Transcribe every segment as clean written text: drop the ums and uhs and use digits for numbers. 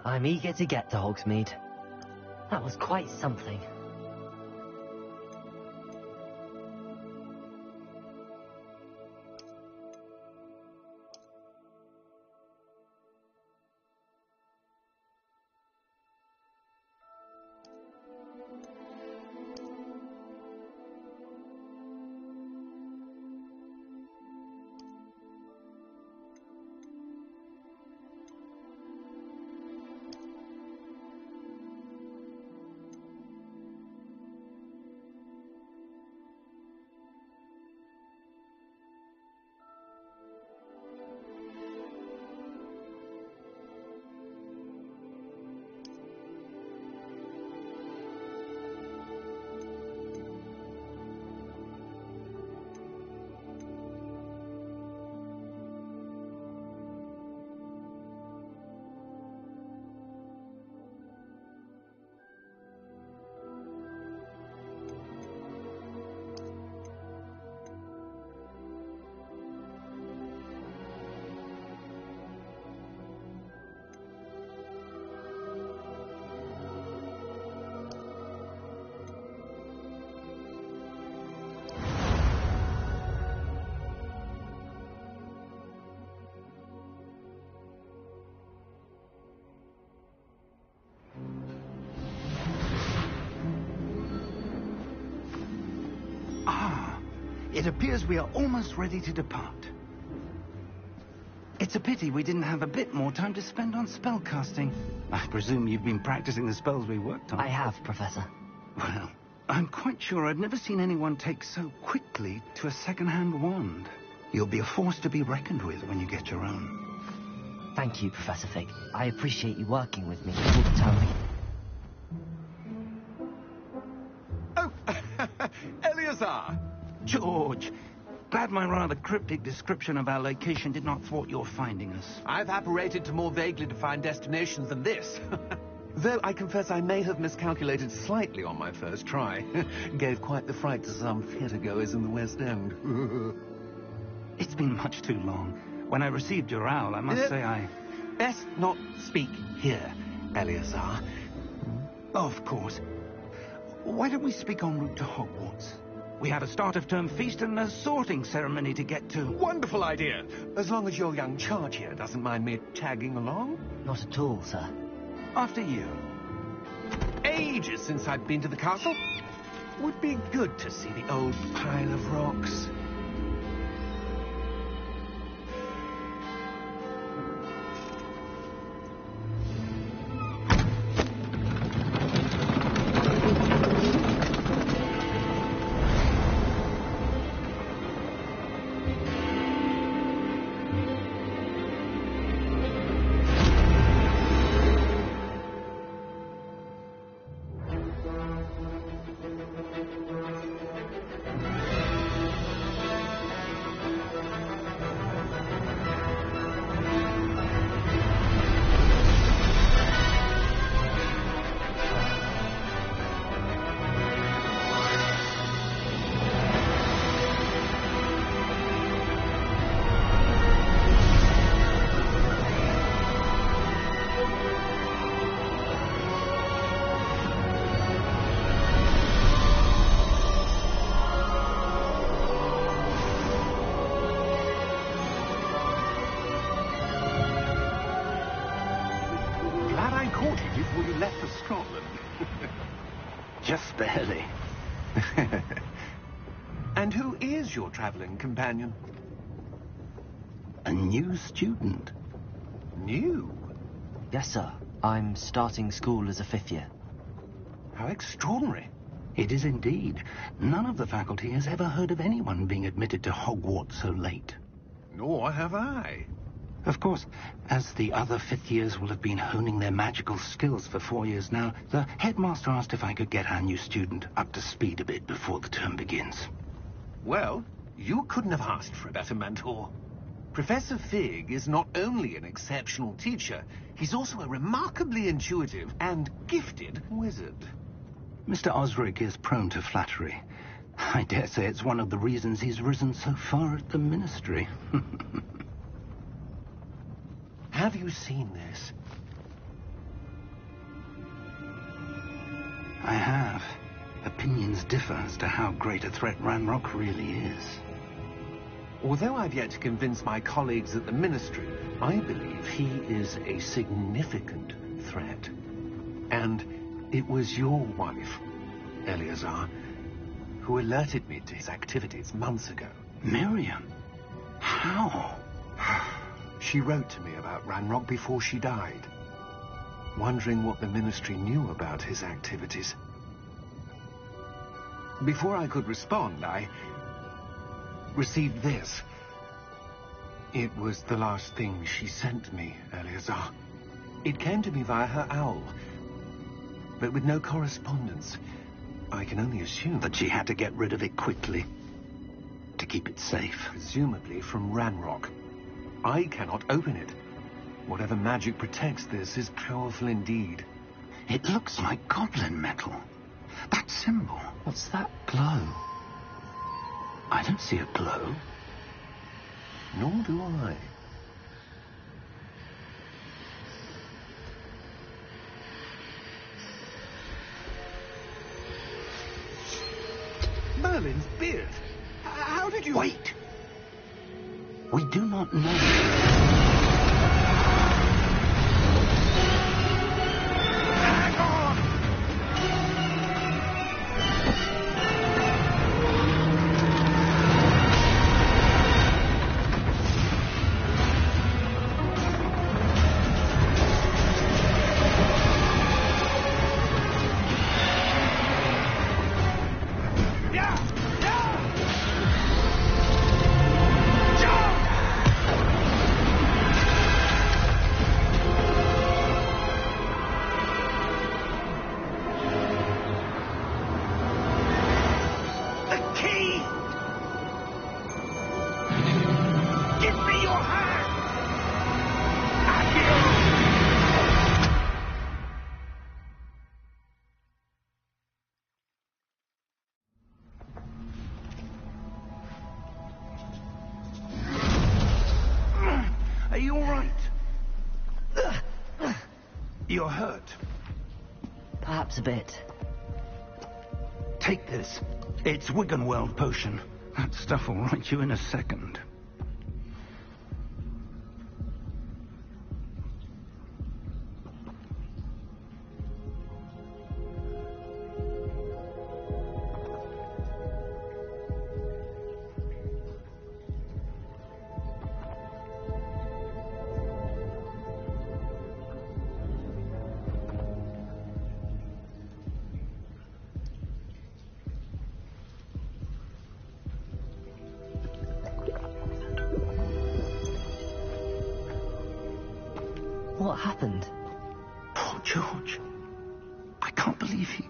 I'm eager to get to Hogsmeade. That was quite something. It appears we are almost ready to depart. It's a pity we didn't have a bit more time to spend on spellcasting. I presume you've been practicing the spells we worked on. I have, Professor. Well, I'm quite sure I've never seen anyone take so quickly to a second-hand wand. You'll be a force to be reckoned with when you get your own. Thank you, Professor Fig. I appreciate you working with me all the time. Oh, Eleazar! George, glad my rather cryptic description of our location did not thwart your finding us. I've apparated to more vaguely defined destinations than this. Though I confess I may have miscalculated slightly on my first try. Gave quite the fright to some theatre-goers in the West End. It's been much too long. When I received your owl, I must say I... Best not speak here, Eleazar. Of course. Why don't we speak en route to Hogwarts? We have a start-of-term feast and a sorting ceremony to get to. Wonderful idea! As long as your young charge here doesn't mind me tagging along. Not at all, sir. After you. Ages since I've been to the castle. Would be good to see the old pile of rocks. Before you left for Scotland. Just barely. And who is your travelling companion? A new student. New? Yes, sir. I'm starting school as a 5th year. How extraordinary. It is indeed. None of the faculty has ever heard of anyone being admitted to Hogwarts so late. Nor have I. Of course, as the other 5th years will have been honing their magical skills for 4 years now, the headmaster asked if I could get our new student up to speed a bit before the term begins. Well, you couldn't have asked for a better mentor. Professor Fig is not only an exceptional teacher, he's also a remarkably intuitive and gifted wizard. Mr. Osric is prone to flattery. I dare say it's one of the reasons he's risen so far at the ministry. Have you seen this? I have. Opinions differ as to how great a threat Ranrock really is. Although I've yet to convince my colleagues at the Ministry, I believe he is a significant threat. And it was your wife, Eleazar, who alerted me to his activities months ago. Miriam? How? She wrote to me about Ranrock before she died, wondering what the Ministry knew about his activities. Before I could respond, I received this. It was the last thing she sent me, Eleazar. It came to me via her owl, but with no correspondence. I can only assume that she had to get rid of it quickly, to keep it safe. Presumably from Ranrock. I cannot open it. Whatever magic protects this is powerful indeed. It looks like goblin metal. That symbol. What's that glow? I don't see a glow. Nor do I. Merlin's beard. How did you... Wait! We do not know. Hang on! You're hurt. Perhaps a bit. Take this. It's Wiggenweld potion. That stuff will right you in a second. What happened? Poor George. I can't believe he...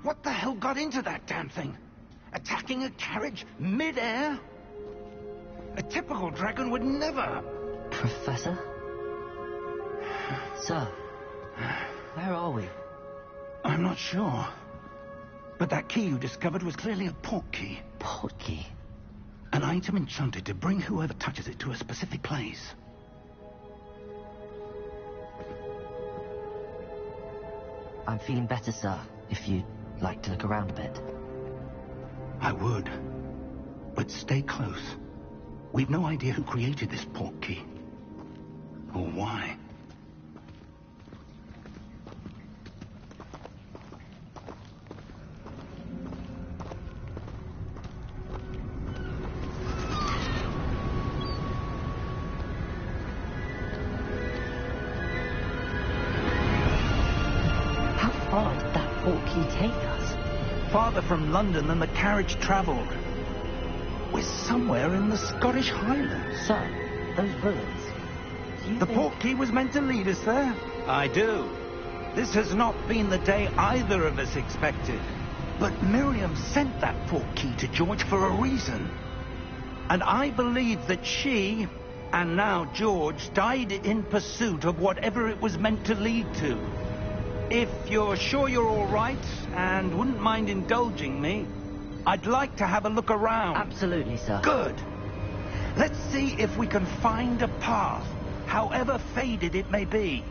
What the hell got into that damn thing? Attacking a carriage mid-air? A typical dragon would never... Professor? Sir, where are we? I'm not sure. But that key you discovered was clearly a portkey. Portkey? An item enchanted to bring whoever touches it to a specific place. I'm feeling better, sir, if you'd like to look around a bit. I would. But stay close. We've no idea who created this portkey. Or why. Far did that portkey take us? Farther from London than the carriage travelled. We're somewhere in the Scottish Highlands. Sir, those ruins. The portkey was meant to lead us there? I do. This has not been the day either of us expected. But Miriam sent that portkey to George for a reason. And I believe that she, and now George, died in pursuit of whatever it was meant to lead to. If you're sure you're all right, and wouldn't mind indulging me, I'd like to have a look around. Absolutely, sir. Good. Let's see if we can find a path, however faded it may be.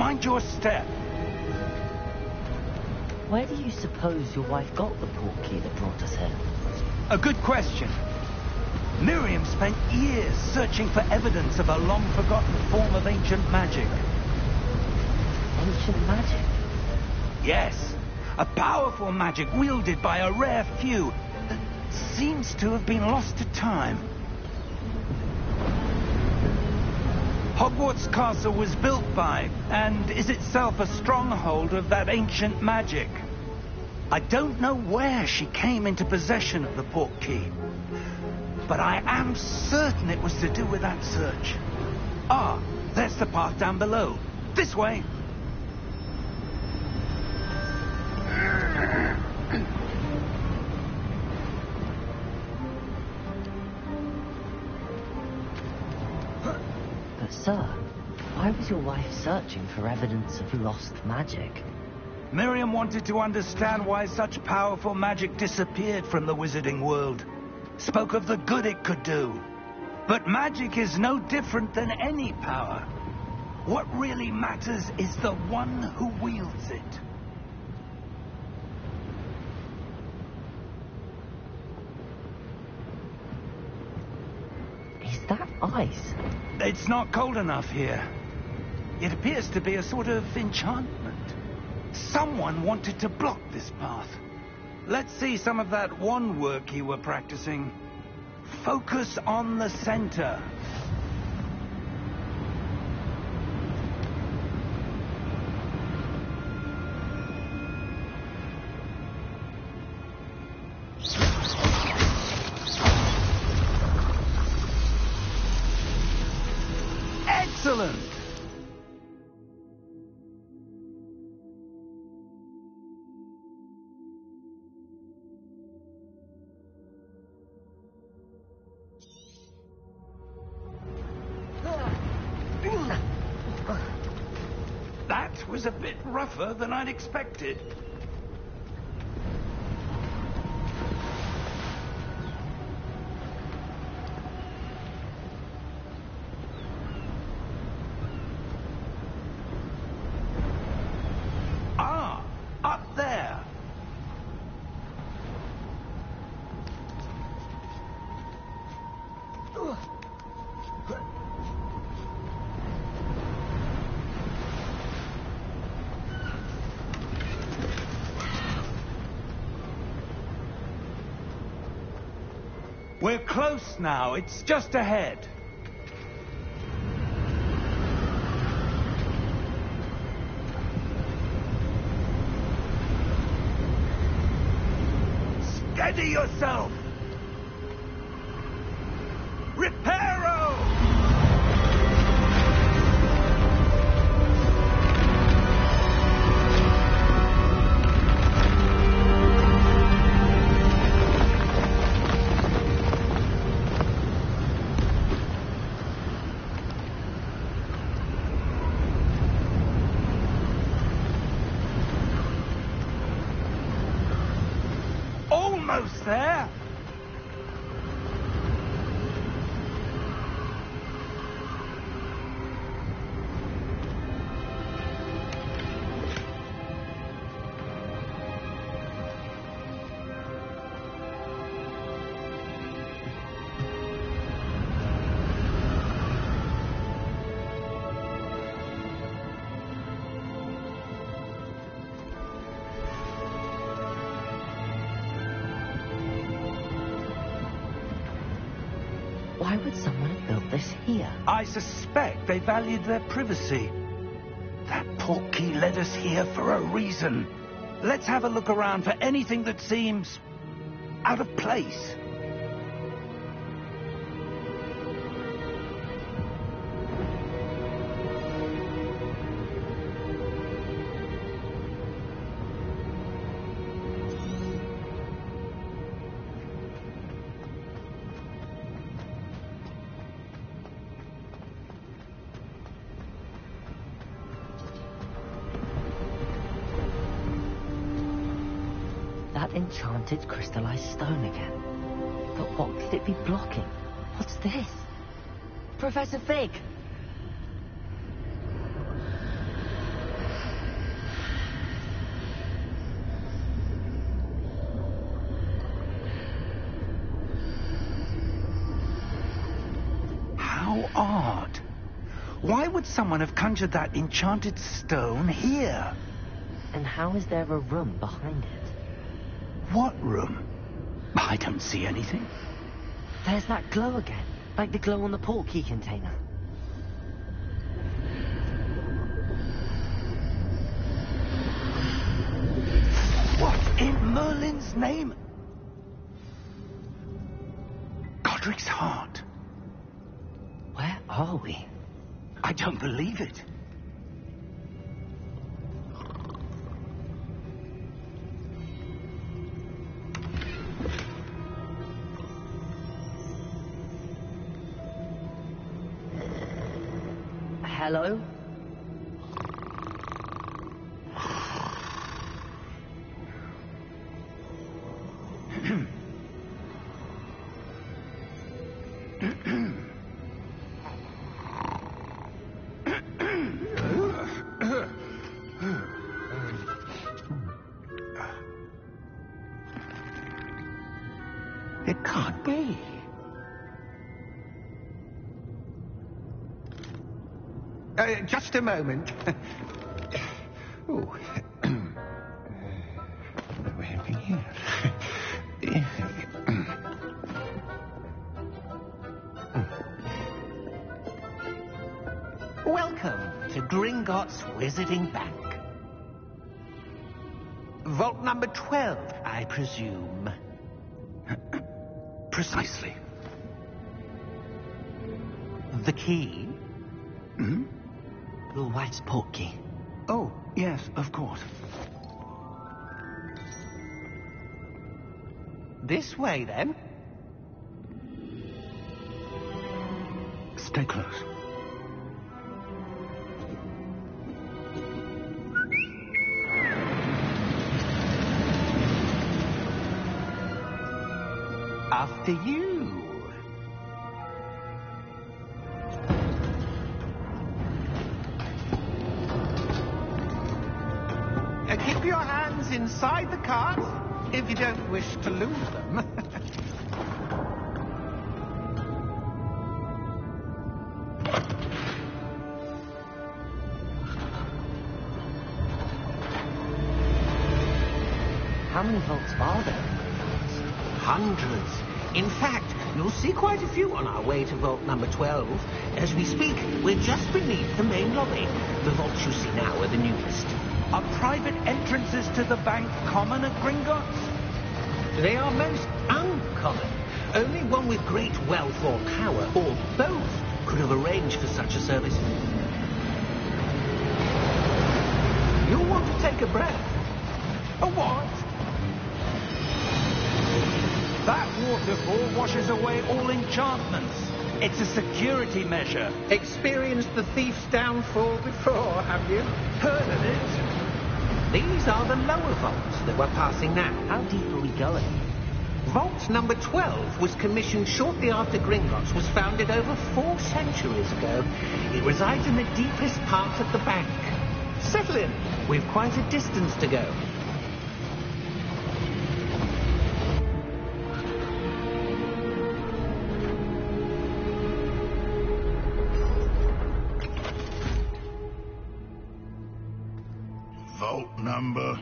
Mind your step. Where do you suppose your wife got the portkey that brought us here? A good question. Miriam spent years searching for evidence of a long-forgotten form of ancient magic. Ancient magic? Yes, a powerful magic wielded by a rare few that seems to have been lost to time. Hogwarts Castle was built by, and is itself a stronghold of that ancient magic. I don't know where she came into possession of the portkey, but I am certain it was to do with that search. Ah, there's the path down below. This way. But sir, why was your wife searching for evidence of lost magic? Miriam wanted to understand why such powerful magic disappeared from the wizarding world. Spoke of the good it could do. But magic is no different than any power. What really matters is the one who wields it. Is that ice? It's not cold enough here. It appears to be a sort of enchantment. Someone wanted to block this path. Let's see some of that wand work you were practicing. Focus on the center. Excellent! That was a bit rougher than I'd expected. Ah, up there. We're close now. It's just ahead. Steady yourself! Reparo! Almost there. Why would someone have built this here? I suspect they valued their privacy. That portkey led us here for a reason. Let's have a look around for anything that seems out of place. That enchanted crystallized stone again. But what could it be blocking? What's this? Professor Fig! odd. Why would someone have conjured that enchanted stone here? And how is there a room behind it? What room? I don't see anything. There's that glow again, like the glow on the portkey container. What in Merlin's name? Godric's heart. Where are we? I don't believe it. Hello? It can't be. Just a moment. Oh. Welcome to Gringotts Wizarding Bank. Vault number 12, I presume. Precisely. The key? Hmm? Your wife's portkey. Oh, yes, of course. This way, then. Stay close. After you. Keep your hands inside the cart if you don't wish to lose them. How many vaults are there? Hundreds. In fact, you'll see quite a few on our way to vault number 12. As we speak, we're just beneath the main lobby. The vaults you see now are the newest. Are private entrances to the bank common at Gringotts? They are most uncommon. Only one with great wealth or power, or both, could have arranged for such a service. You'll want to take a breath. A what? That waterfall washes away all enchantments. It's a security measure. Experienced the thief's downfall before, have you? Heard of it? These are the lower vaults that we're passing now. How deep are we going? Vault number 12 was commissioned shortly after Gringotts was founded over 4 centuries ago. It resides in the deepest part of the bank. Settle in. We've quite a distance to go. Vault number?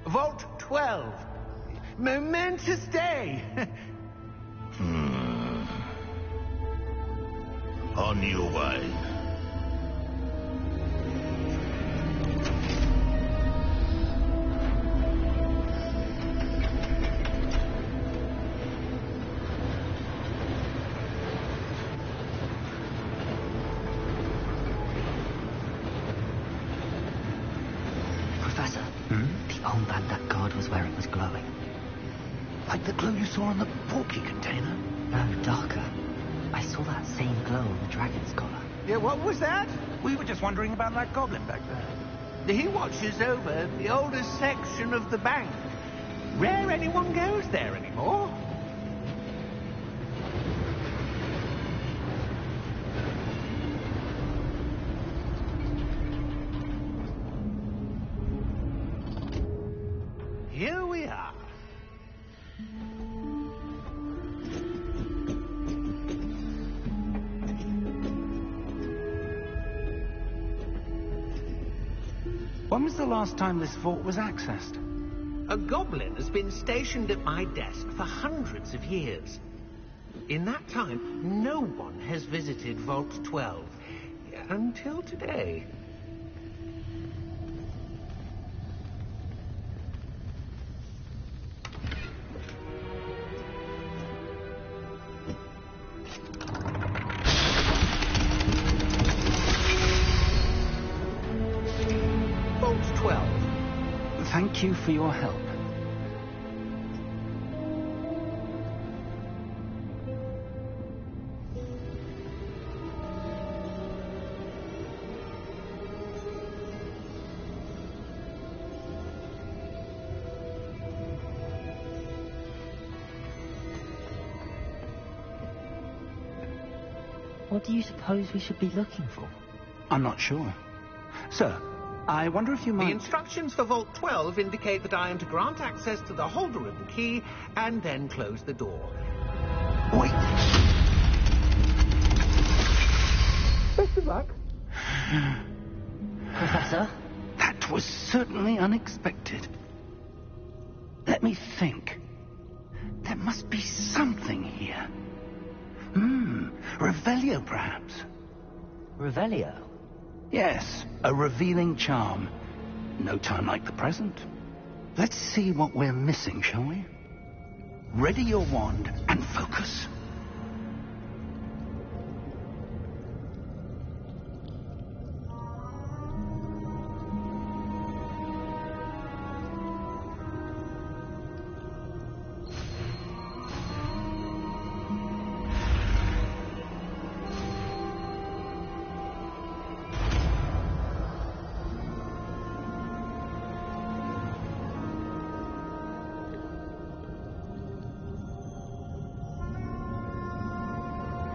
Vault 12. Momentous day. On your way. Professor, the old Bandit guard was where it was glowing. Like the glow you saw on the portkey container? No, darker. I saw that same glow on the dragon's collar. Yeah, what was that? We were just wondering about that goblin back there. He watches over the oldest section of the bank. Rare anyone goes there anymore. Here we are. When was the last time this vault was accessed? A goblin has been stationed at my desk for hundreds of years. In that time, no one has visited Vault 12. Until today. Vault 12. Thank you for your help. What do you suppose we should be looking for? I'm not sure. Sir, I wonder if you might... The instructions for Vault 12 indicate that I am to grant access to the holder of the key and then close the door. Wait! Best of luck. Professor? That was certainly unexpected. Let me think. There must be something here. Revelio, perhaps. Revelio? Yes, a revealing charm. No time like the present. Let's see what we're missing, shall we? Ready your wand and focus.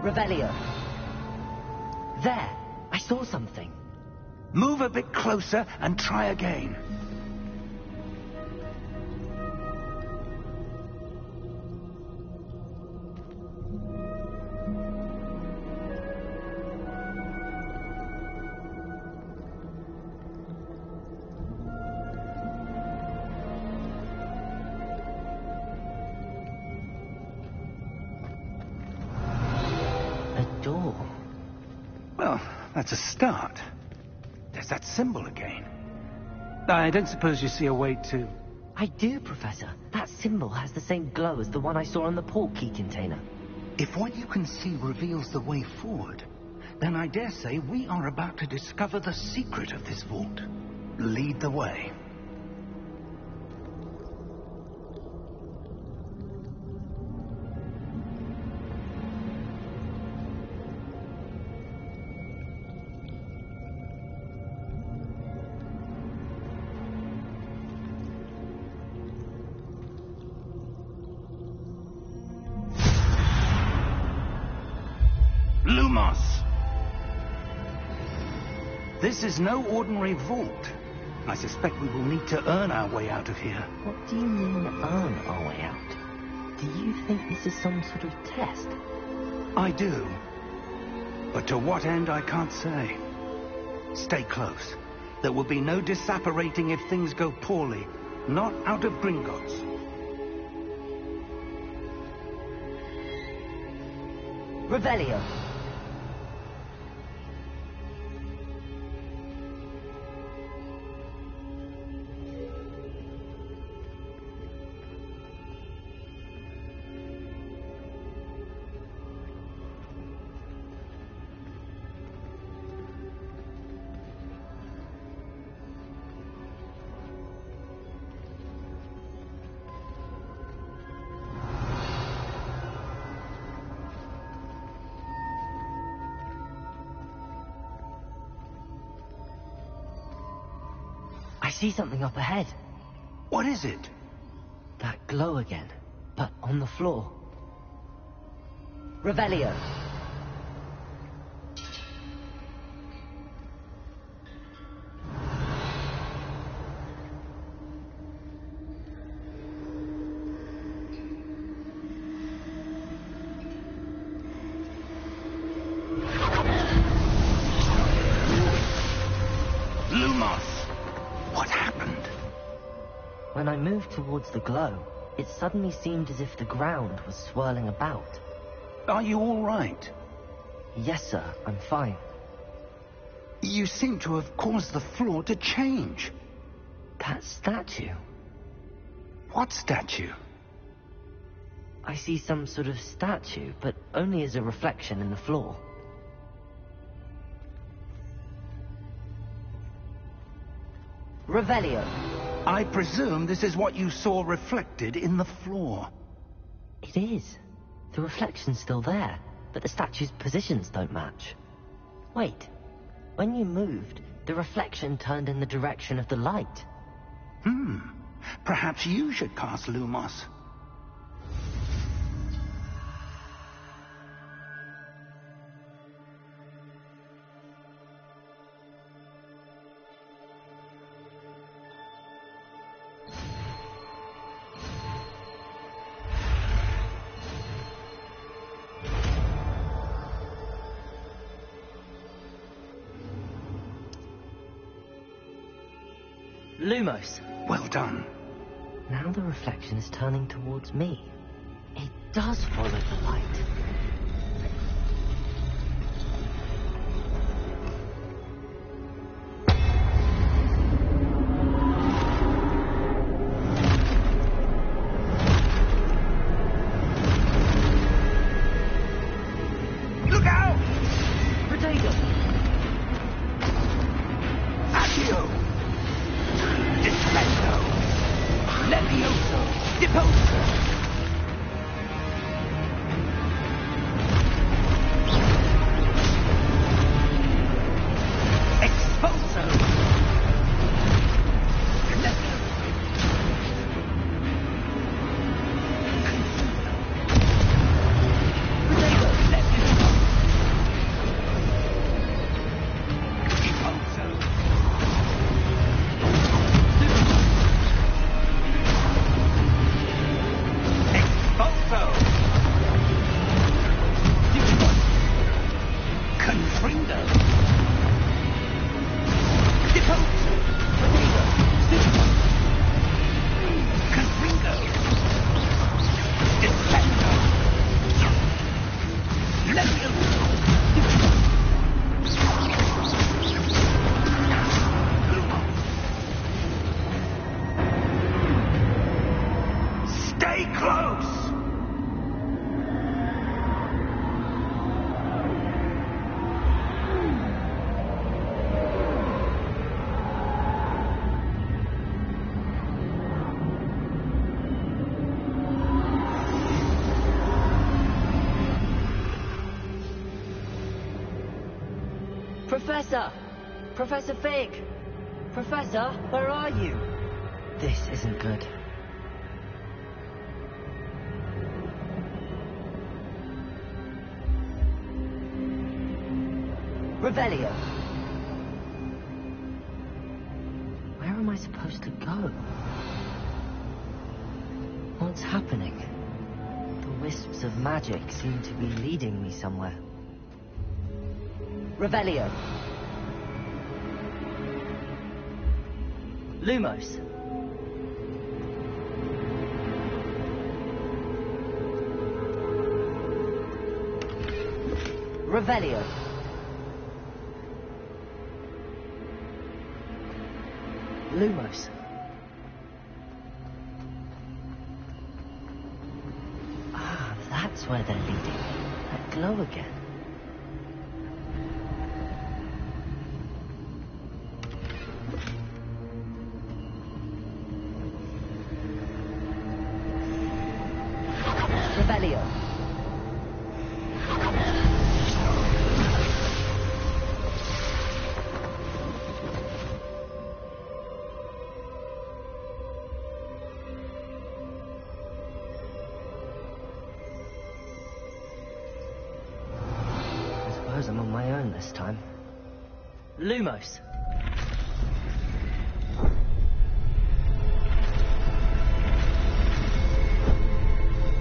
Revelio. There, I saw something. Move a bit closer and try again. Well, that's a start. There's that symbol again. I don't suppose you see a way to... I do, Professor. That symbol has the same glow as the one I saw on the port key container. If what you can see reveals the way forward, then I dare say we are about to discover the secret of this vault. Lead the way. Lumos! This is no ordinary vault. I suspect we will need to earn our way out of here. What do you mean, earn our way out? Do you think this is some sort of test? I do. But to what end, I can't say. Stay close. There will be no disapparating if things go poorly. Not out of Gringotts. Revelio. I see something up ahead. What is it? That glow again, but on the floor. Revelio. Lumos! When I moved towards the glow, it suddenly seemed as if the ground was swirling about. Are you all right? Yes, sir, I'm fine. You seem to have caused the floor to change. That statue? What statue? I see some sort of statue, but only as a reflection in the floor. Revelio. I presume this is what you saw reflected in the floor. It is. The reflection's still there, but the statue's positions don't match. Wait. When you moved, the reflection turned in the direction of the light. Perhaps you should cast Lumos. Lumos. Well done. Now the reflection is turning towards me. It does follow the light. Look out! Potato! Accio! Dispesto! Levioso! Deposo! Expulso! Levioso! Potato! Levioso! Deposo! Expulso! Confrindo! Deposo! Potato! Confrindo! Dispesto! Levioso! Stay close! Professor! Professor Fig! Professor, where are you? This isn't good. Revelio! Where am I supposed to go? What's happening? The wisps of magic seem to be leading me somewhere. Revelio! Lumos! Revelio! Lumos! Ah, that's where they're leading me. That glow again. Revelio! I suppose I'm on my own this time. Lumos!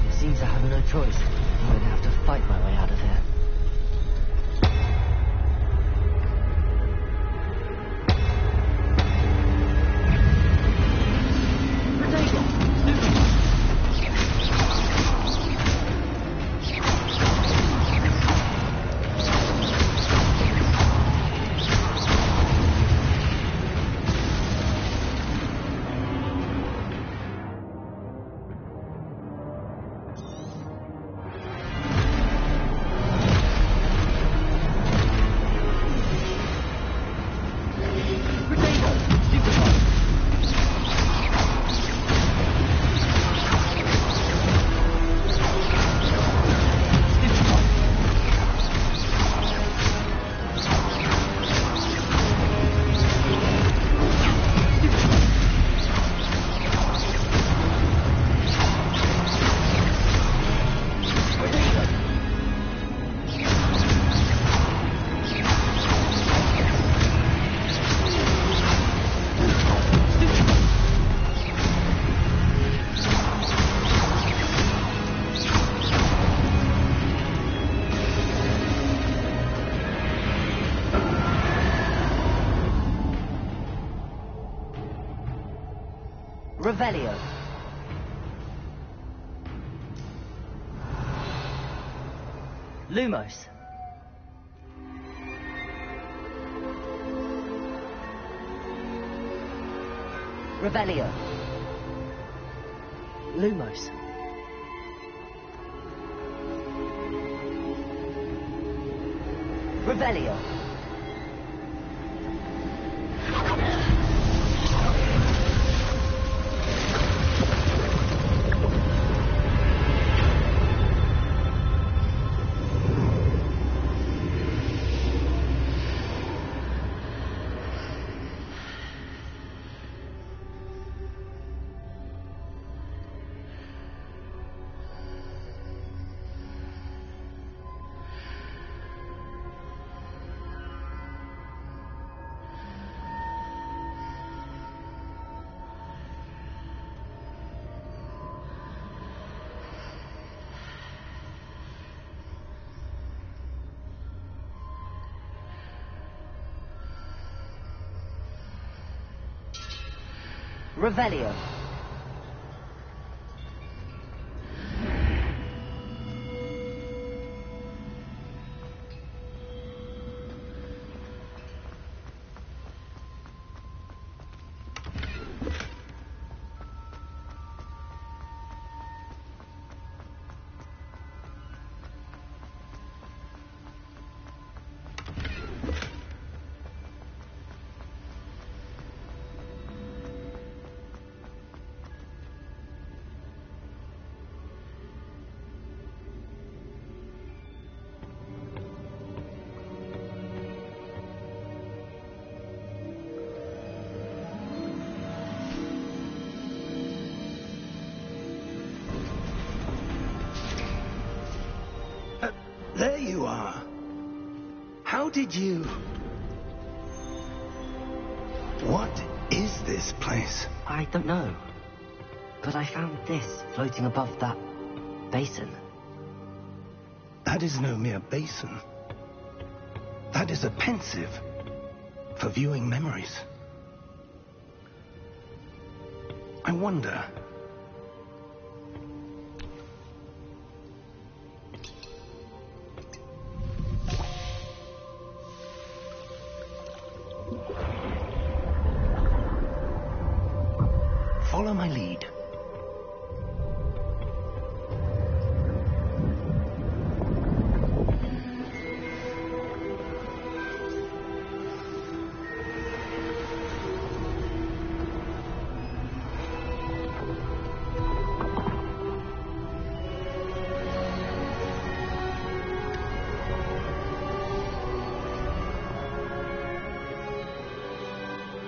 It seems I have no choice. I'm going to have to fight my way out of here. Revelio. Lumos. Revelio. Lumos. Revelio. Revelio. There you are. How did you... What is this place? I don't know. But I found this floating above that basin. That is no mere basin. That is a pensive for viewing memories. I wonder... Follow my lead.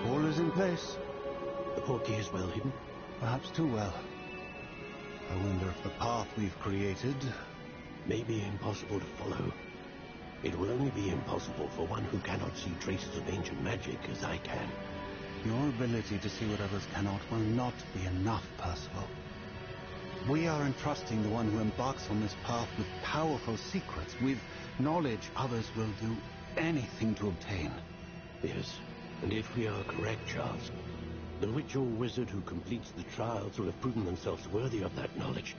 All is in place. The portkey is well hidden. Perhaps too well. I wonder if the path we've created may be impossible to follow. It will only be impossible for one who cannot see traces of ancient magic as I can. Your ability to see what others cannot will not be enough, Percival. We are entrusting the one who embarks on this path with powerful secrets, with knowledge others will do anything to obtain. Yes, and if we are correct, Charles, the witch or wizard who completes the trials will have proven themselves worthy of that knowledge,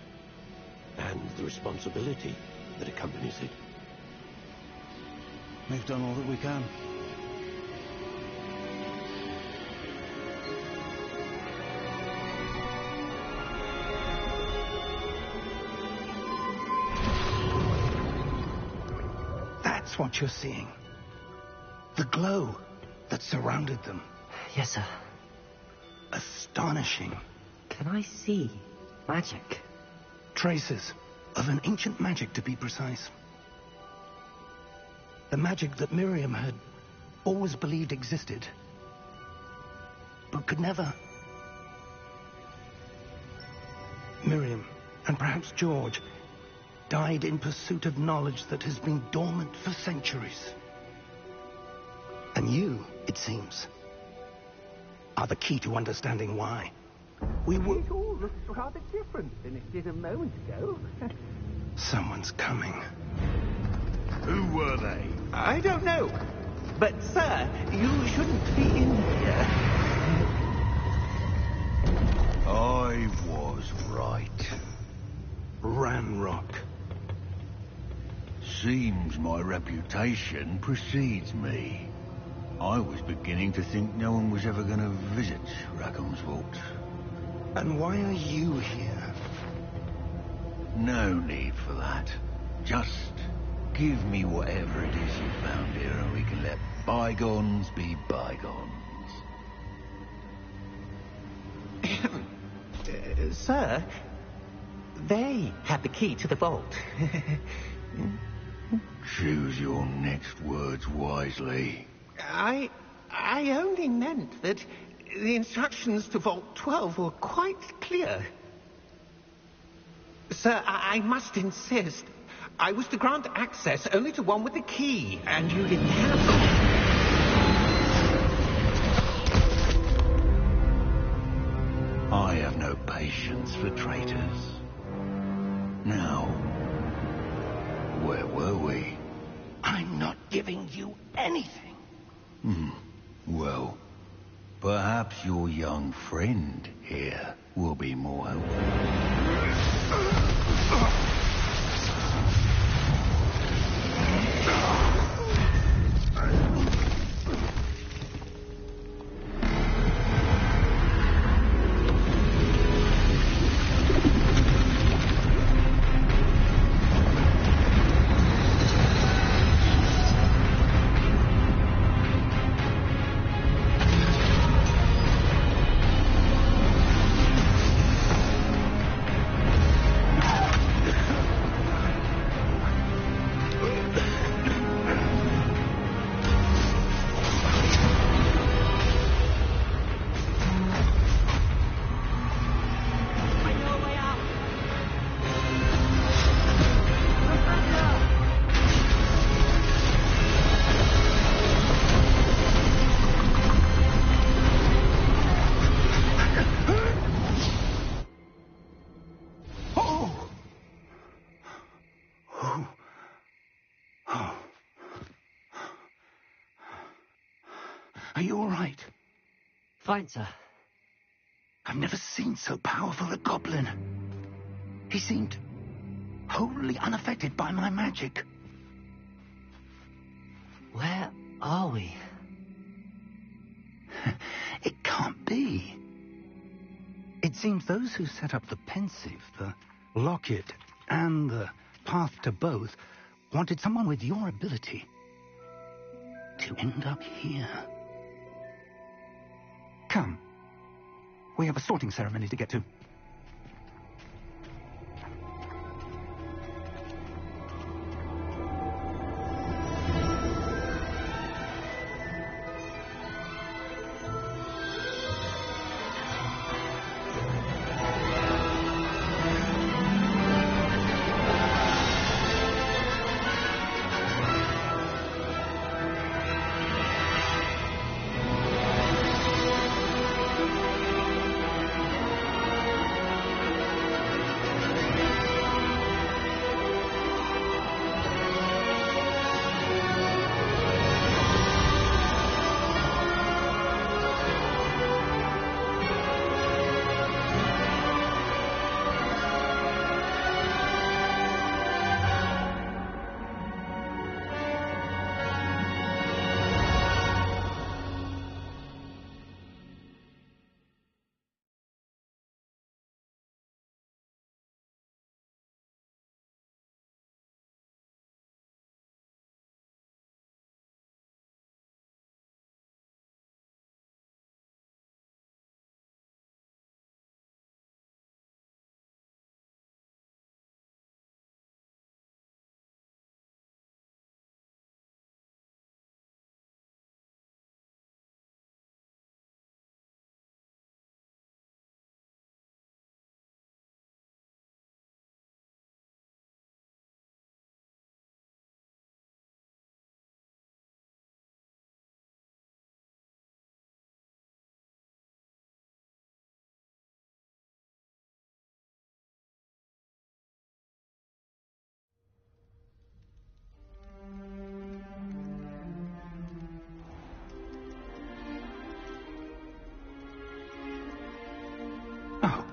and the responsibility that accompanies it. We've done all that we can. That's what you're seeing. The glow that surrounded them. Yes, sir. Astonishing. Can I see magic? Traces of an ancient magic, to be precise. The magic that Miriam had always believed existed, but could never. Miriam, and perhaps George, died in pursuit of knowledge that has been dormant for centuries. And you, it seems, are the key to understanding why. It all looks rather different than it did a moment ago. Someone's coming. Who were they? I don't know. But, sir, you shouldn't be in here. I was right. Ranrock. Seems my reputation precedes me. I was beginning to think no one was ever going to visit Rackham's Vault. And why are you here? No need for that. Just give me whatever it is you found here and we can let bygones be bygones. Sir, they had the key to the vault. Choose your next words wisely. I only meant that the instructions to Vault 12 were quite clear. Sir, I must insist. I was to grant access only to one with the key, and you didn't have them. I have no patience for traitors. Now, where were we? I'm not giving you anything. Well, perhaps your young friend here will be more helpful. Are you all right? Fine, sir. I've never seen so powerful a goblin. He seemed wholly unaffected by my magic. Where are we? It can't be. It seems those who set up the pensive, the locket, and the path to both wanted someone with your ability to end up here. Come. We have a sorting ceremony to get to.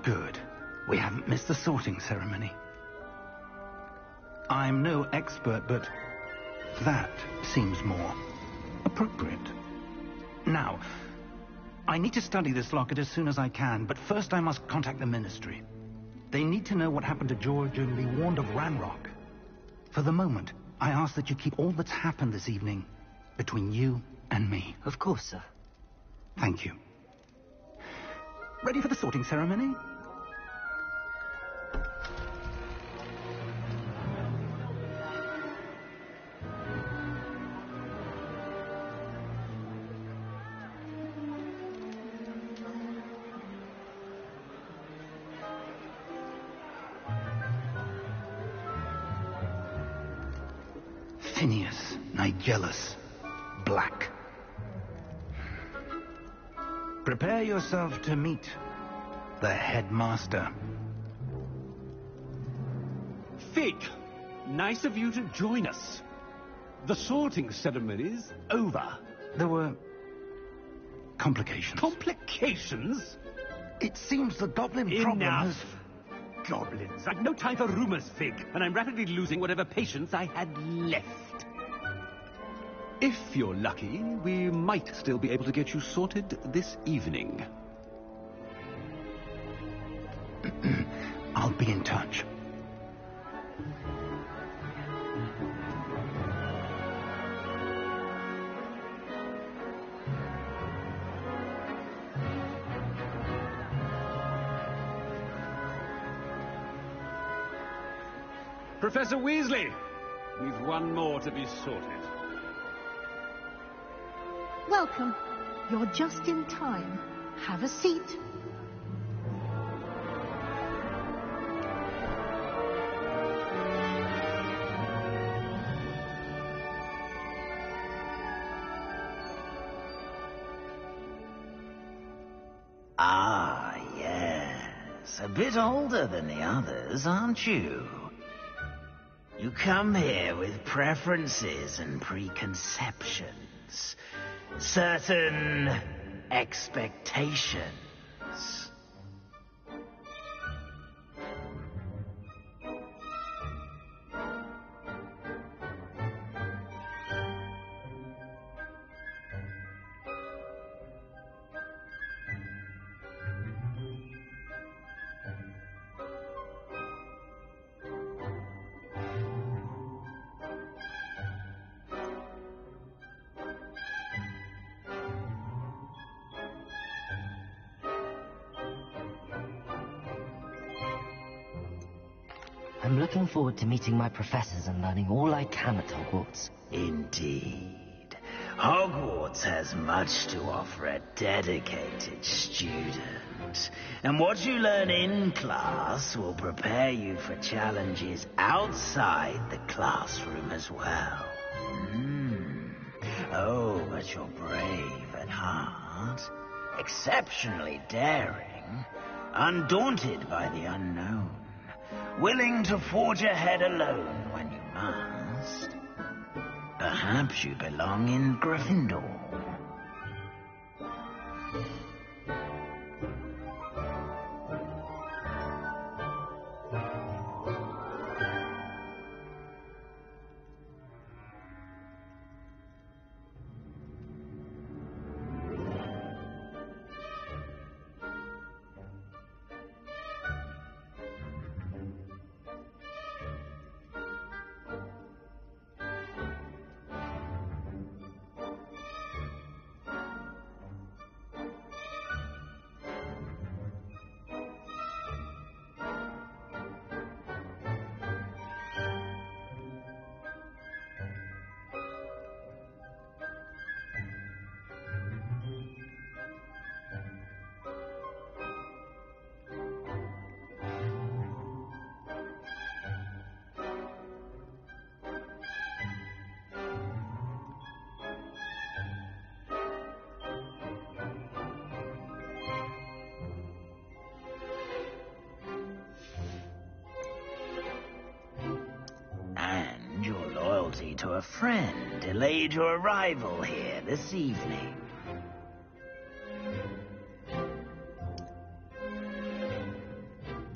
Good. We haven't missed the sorting ceremony. I'm no expert, but that seems more appropriate. Now, I need to study this locket as soon as I can, but first I must contact the Ministry. They need to know what happened to George and be warned of Ranrock. For the moment, I ask that you keep all that's happened this evening between you and me. Of course, sir. Thank you. Ready for the sorting ceremony? Phineas, Nigellus, Black. Prepare yourself to meet the headmaster. Fig, nice of you to join us. The sorting ceremony's over. There were complications. Complications? It seems the goblin problem has... Enough. Goblins. I've no time for rumors, Fig, and I'm rapidly losing whatever patience I had left. If you're lucky, we might still be able to get you sorted this evening. I'll be in touch. Professor Weasley, we've one more to be sorted. Welcome. You're just in time. Have a seat. Ah, yes. A bit older than the others, aren't you? You come here with preferences and preconceptions. Certain expectations. I'm looking forward to meeting my professors and learning all I can at Hogwarts. Indeed. Hogwarts has much to offer a dedicated student. And what you learn in class will prepare you for challenges outside the classroom as well. Oh, but you're brave at heart. Exceptionally daring. Undaunted by the unknown. Willing to forge ahead alone when you must. Perhaps you belong in Gryffindor. Your loyalty to a friend delayed your arrival here this evening.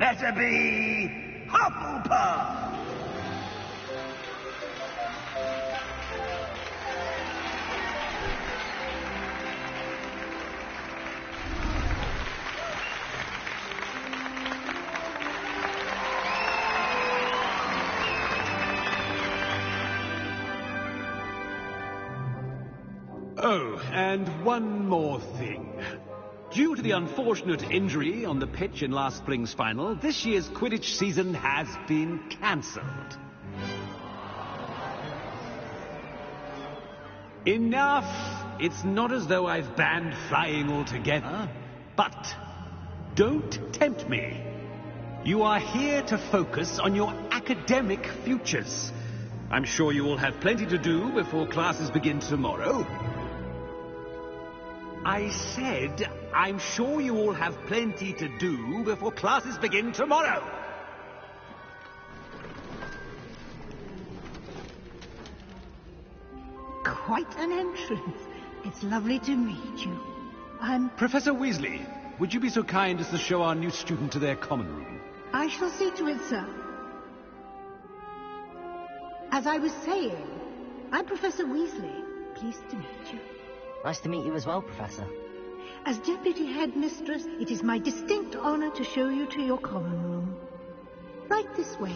better be Hufflepuff! Oh, and one more thing. Due to the unfortunate injury on the pitch in last spring's final, this year's Quidditch season has been cancelled. Enough! It's not as though I've banned flying altogether, but don't tempt me. You are here to focus on your academic futures. I'm sure you will have plenty to do before classes begin tomorrow. I said, I'm sure you all have plenty to do before classes begin tomorrow. Quite an entrance. It's lovely to meet you. Professor Weasley, would you be so kind as to show our new student to their common room? I shall see to it, sir. As I was saying, I'm Professor Weasley. Pleased to meet you. Nice to meet you as well, Professor. As Deputy Headmistress, it is my distinct honor to show you to your common room. Right this way.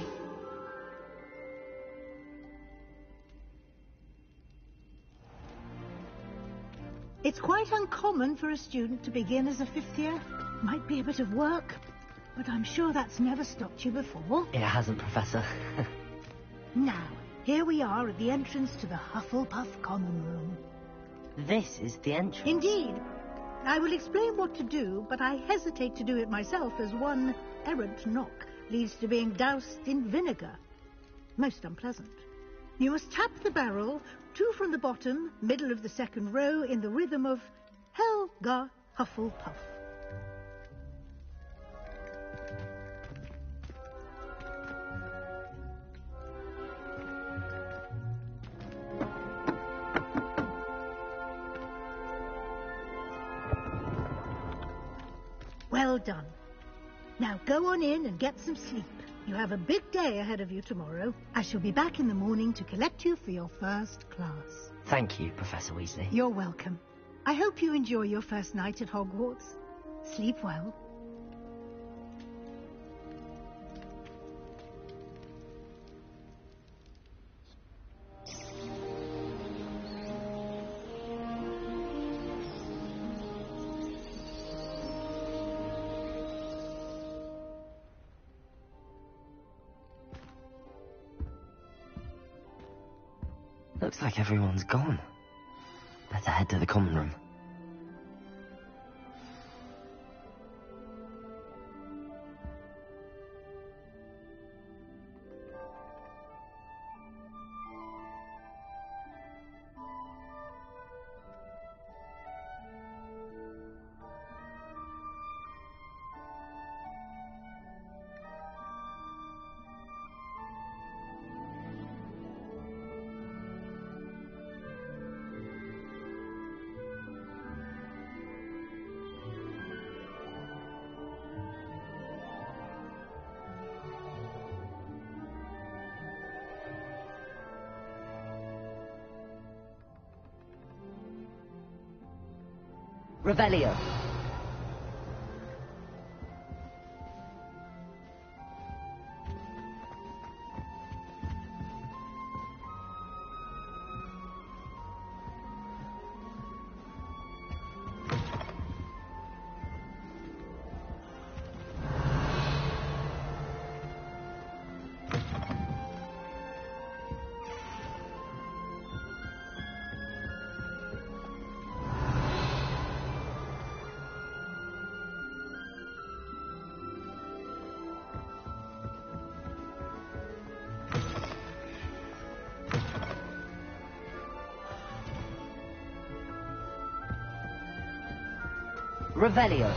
It's quite uncommon for a student to begin as a fifth year. Might be a bit of work, but I'm sure that's never stopped you before. It hasn't, Professor. Now, here we are at the entrance to the Hufflepuff common room. This is the entrance. Indeed. I will explain what to do, but I hesitate to do it myself, as one errant knock leads to being doused in vinegar. Most unpleasant. You must tap the barrel, 2 from the bottom, middle of the second row, in the rhythm of Helga Hufflepuff. Well done. Now go on in and get some sleep. You have a big day ahead of you tomorrow. I shall be back in the morning to collect you for your first class. Thank you, Professor Weasley. You're welcome. I hope you enjoy your first night at Hogwarts. Sleep well. Looks like everyone's gone. Better head to the common room. Revelio. Revelio.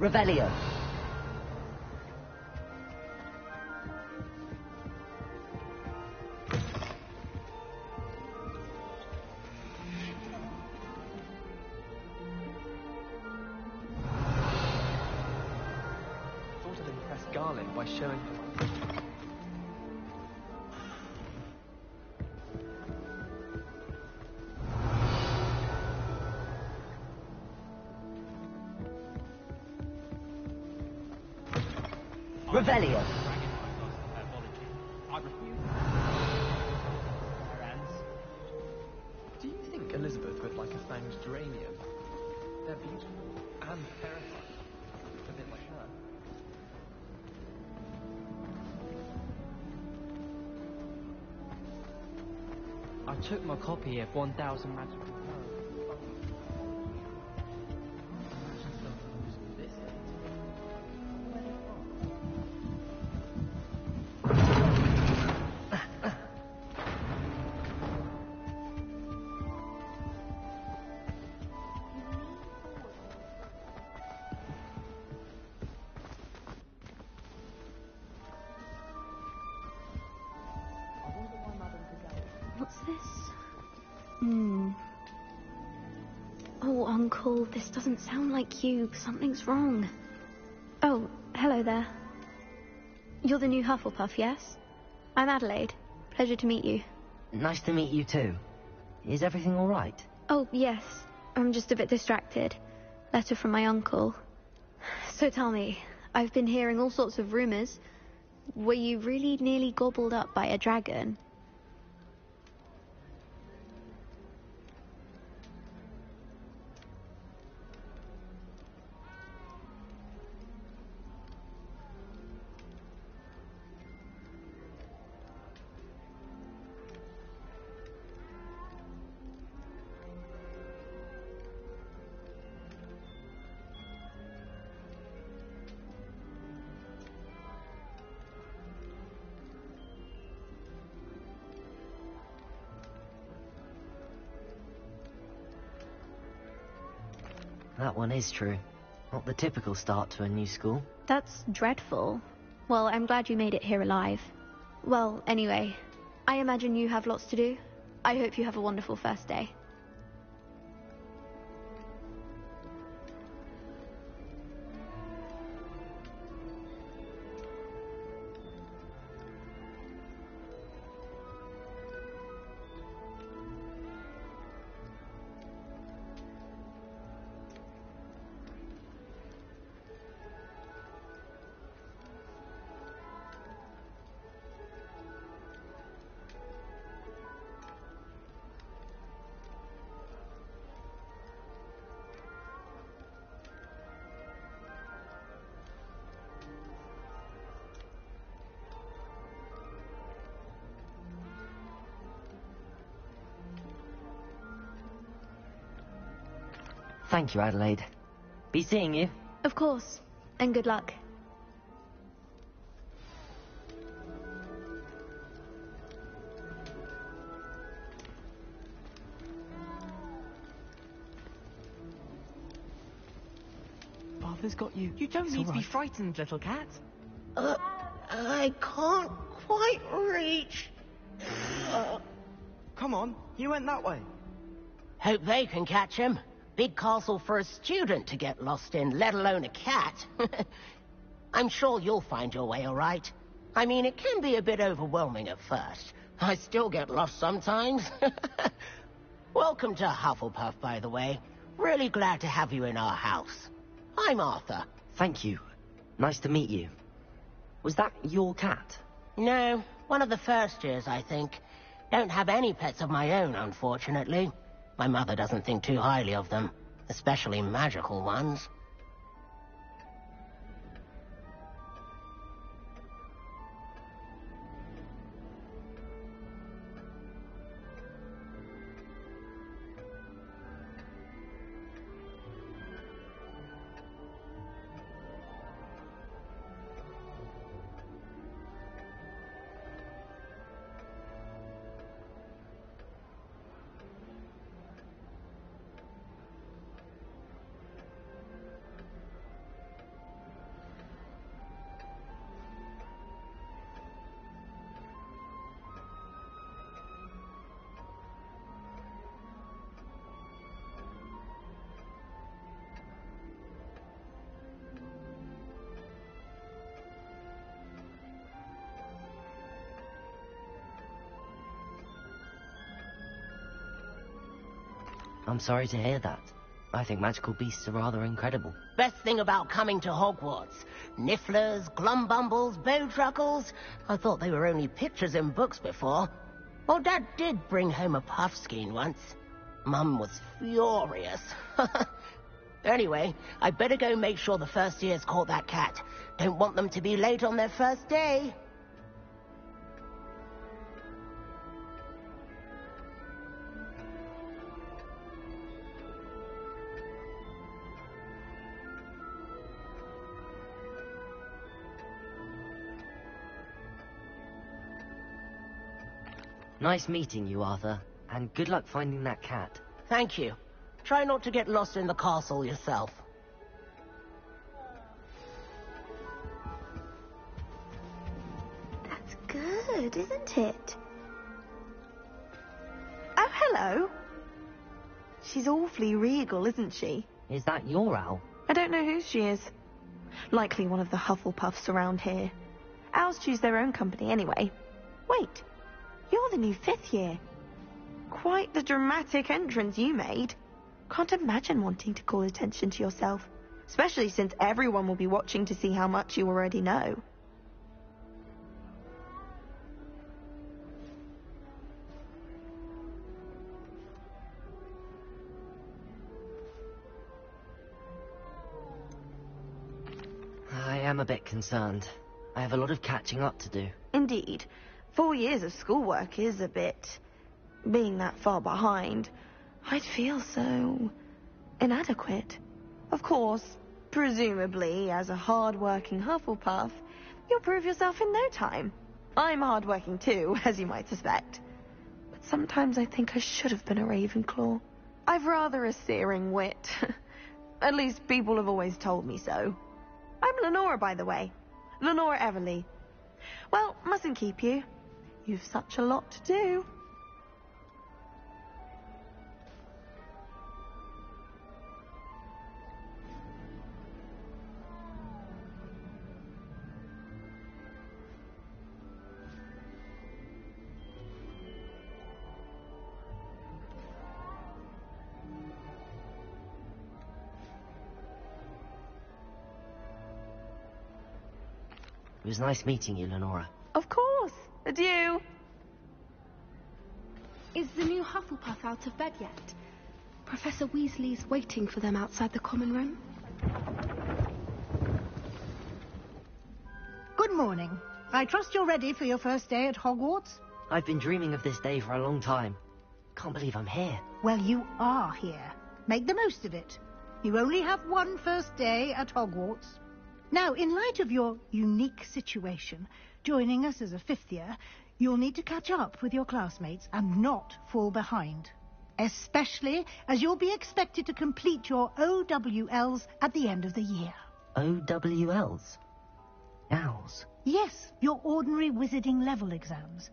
Revelio. Thought I'd impress Garlin by showing her my... Revelio. Do you think Elizabeth would like a fanged geranium? They're beautiful and terrifying. A bit like her. I took my copy of 1000 Magical Pearls. What's this? Oh, Uncle, this doesn't sound like you. Something's wrong. Oh, hello there. You're the new Hufflepuff, yes? I'm Adelaide. Pleasure to meet you. Nice to meet you too. Is everything all right? Oh, yes. I'm just a bit distracted. Letter from my uncle. So tell me, I've been hearing all sorts of rumors. Were you really nearly gobbled up by a dragon? That one is true. Not the typical start to a new school. That's dreadful. Well, I'm glad you made it here alive. Well, anyway, I imagine you have lots to do. I hope you have a wonderful first day. Thank you, Adelaide. Be seeing you. Of course. And good luck. Father's got you. You don't need to be frightened, little cat. I can't quite reach. Come on, you went that way. Hope they can catch him. Big castle for a student to get lost in, let alone a cat. I'm sure you'll find your way all right. I mean, it can be a bit overwhelming at first. I still get lost sometimes. Welcome to Hufflepuff, by the way. Really glad to have you in our house. I'm Arthur. Thank you. Nice to meet you. Was that your cat? No, one of the first years, I think. Don't have any pets of my own, unfortunately. My mother doesn't think too highly of them, especially magical ones. I'm sorry to hear that. I think magical beasts are rather incredible. Best thing about coming to Hogwarts. Nifflers, glumbumbles, bowtruckles. I thought they were only pictures in books before. Well, Dad did bring home a puffskein once. Mum was furious. Anyway, I better go make sure the first years caught that cat. Don't want them to be late on their first day. Nice meeting you, Arthur. And good luck finding that cat. Thank you. Try not to get lost in the castle yourself. That's good, isn't it? Oh, hello. She's awfully regal, isn't she? Is that your owl? I don't know who she is. Likely one of the Hufflepuffs around here. Owls choose their own company anyway. Wait, you're the new 5th year. Quite the dramatic entrance you made. Can't imagine wanting to call attention to yourself, especially since everyone will be watching to see how much you already know. I am a bit concerned. I have a lot of catching up to do. Indeed. 4 years of schoolwork is a bit... Being that far behind, I'd feel so... inadequate. Of course, presumably, as a hard-working Hufflepuff, you'll prove yourself in no time. I'm hard-working too, as you might suspect. But sometimes I think I should have been a Ravenclaw. I've rather a searing wit. At least people have always told me so. I'm Lenora, by the way. Lenora Everly. Well, mustn't keep you. You've such a lot to do. It was nice meeting you, Lenora. Of course. Adieu. Is the new Hufflepuff out of bed yet? Professor Weasley's waiting for them outside the common room. Good morning. I trust you're ready for your first day at Hogwarts? I've been dreaming of this day for a long time. Can't believe I'm here. Well, you are here. Make the most of it. You only have one first day at Hogwarts. Now, in light of your unique situation, joining us as a 5th year, you'll need to catch up with your classmates and not fall behind. Especially as you'll be expected to complete your OWLs at the end of the year. OWLs? Owls? Yes, your ordinary wizarding level exams.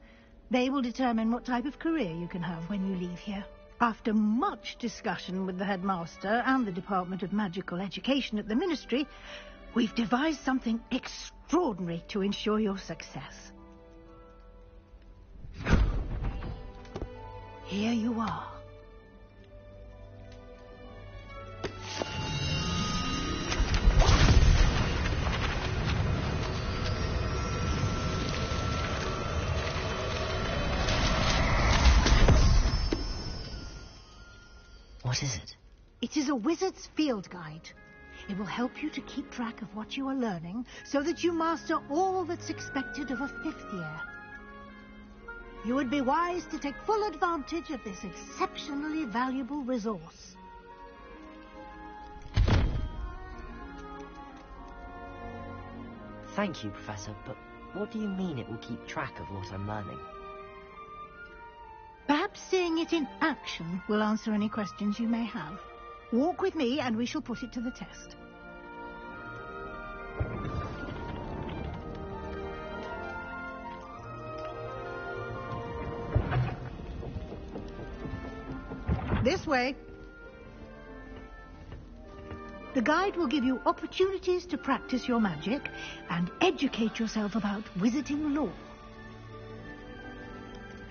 They will determine what type of career you can have when you leave here. After much discussion with the headmaster and the Department of Magical Education at the Ministry, we've devised something extraordinary to ensure your success. Here you are. What is it? It is a wizard's field guide. It will help you to keep track of what you are learning so that you master all that's expected of a 5th year. You would be wise to take full advantage of this exceptionally valuable resource. Thank you, Professor, but what do you mean it will keep track of what I'm learning? Perhaps seeing it in action will answer any questions you may have. Walk with me and we shall put it to the test. This way. The guide will give you opportunities to practice your magic and educate yourself about wizarding lore.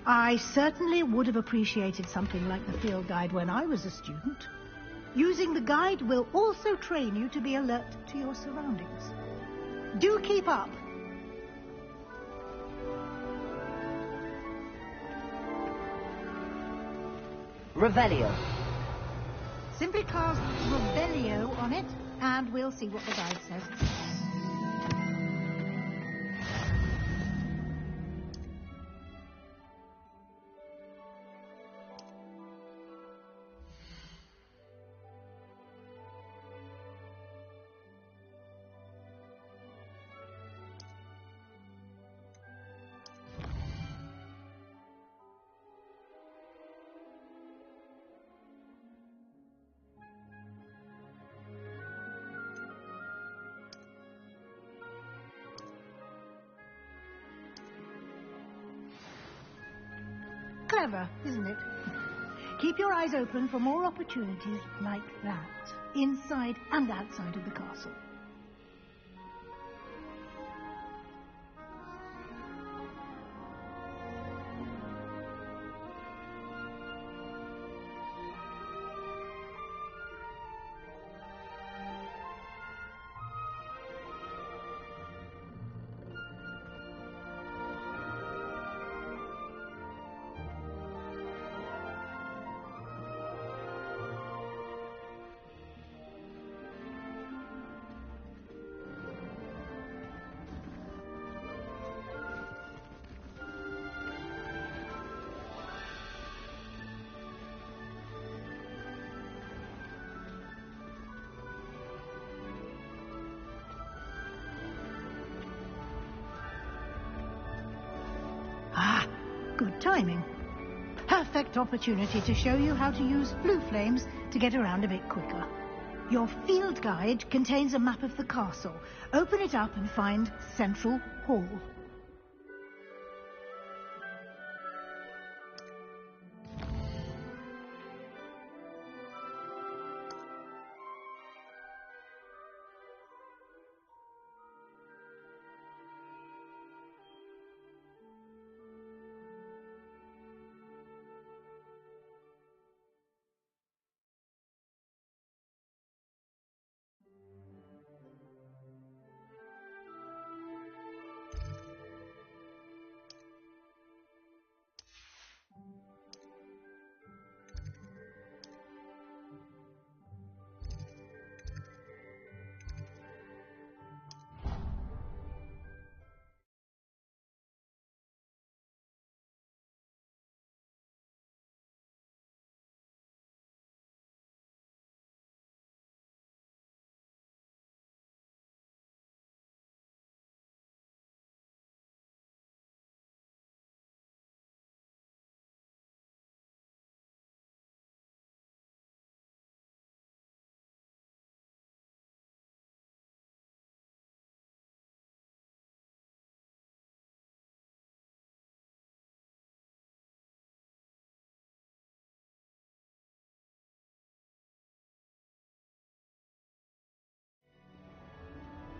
I certainly would have appreciated something like the field guide when I was a student. Using the guide will also train you to be alert to your surroundings. Do keep up. Revelio. Simply cast Revelio on it, and we'll see what the guide says. Clever, isn't it? Keep your eyes open for more opportunities like that, inside and outside of the castle. Good timing. Perfect opportunity to show you how to use blue flames to get around a bit quicker. Your field guide contains a map of the castle. Open it up and find Central Hall.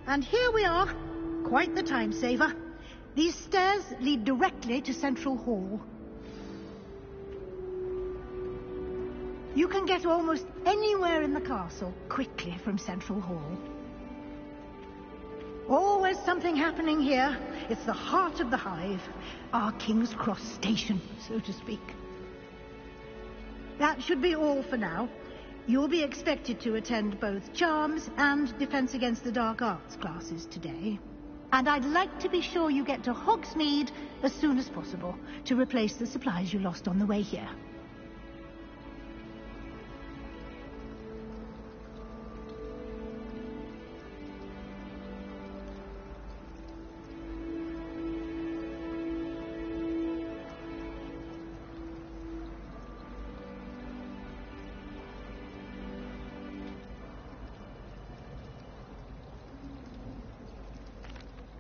And here we are. Quite the time saver. These stairs lead directly to Central Hall. You can get almost anywhere in the castle quickly from Central Hall. Always something happening here. It's the heart of the hive. Our King's Cross station, so to speak. That should be all for now. You'll be expected to attend both Charms and Defense Against the Dark Arts classes today. And I'd like to be sure you get to Hogsmeade as soon as possible to replace the supplies you lost on the way here.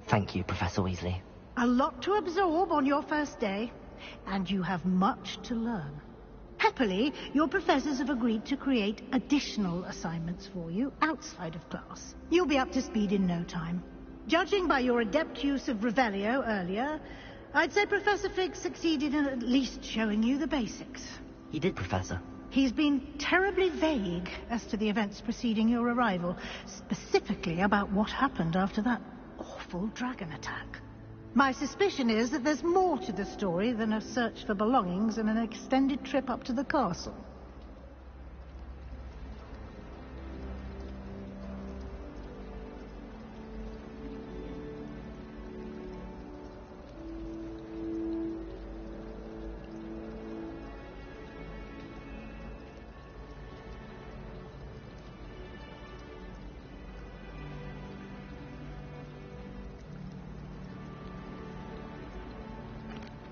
Thank you, Professor Weasley. A lot to absorb on your first day, and you have much to learn. Happily, your professors have agreed to create additional assignments for you outside of class. You'll be up to speed in no time. Judging by your adept use of Revelio earlier, I'd say Professor Fig succeeded in at least showing you the basics. He did, Professor. He's been terribly vague as to the events preceding your arrival, specifically about what happened after that awful dragon attack. My suspicion is that there's more to the story than a search for belongings and an extended trip up to the castle.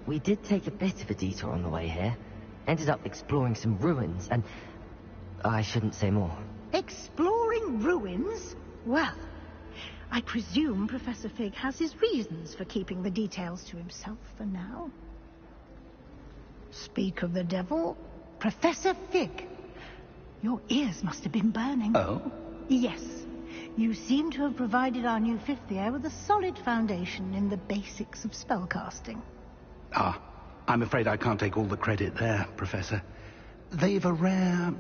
We did take a bit of a detour on the way here. Ended up exploring some ruins, and I shouldn't say more. Exploring ruins? Well, I presume Professor Fig has his reasons for keeping the details to himself for now. Speak of the devil, Professor Fig. Your ears must have been burning. Oh? Yes. You seem to have provided our new fifth year with a solid foundation in the basics of spellcasting. Ah, I'm afraid I can't take all the credit there, Professor. They've a rare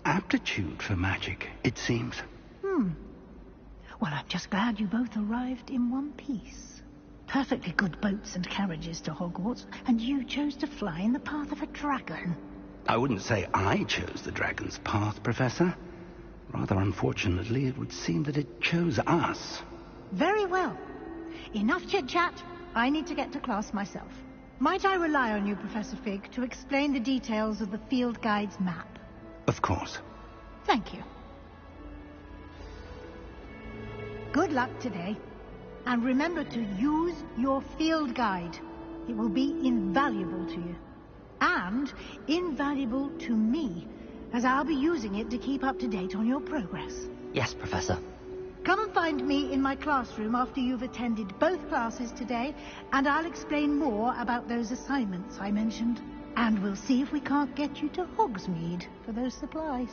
aptitude for magic, it seems. Well, I'm just glad you both arrived in one piece. Perfectly good boats and carriages to Hogwarts, and you chose to fly in the path of a dragon. I wouldn't say I chose the dragon's path, Professor. Rather unfortunately, it would seem that it chose us. Very well. Enough chit-chat. I need to get to class myself. Might I rely on you, Professor Fig, to explain the details of the field guide's map? Of course. Thank you. Good luck today. And remember to use your field guide. It will be invaluable to you. And invaluable to me, as I'll be using it to keep up to date on your progress. Yes, Professor. Come and find me in my classroom after you've attended both classes today, and I'll explain more about those assignments I mentioned. And we'll see if we can't get you to Hogsmeade for those supplies.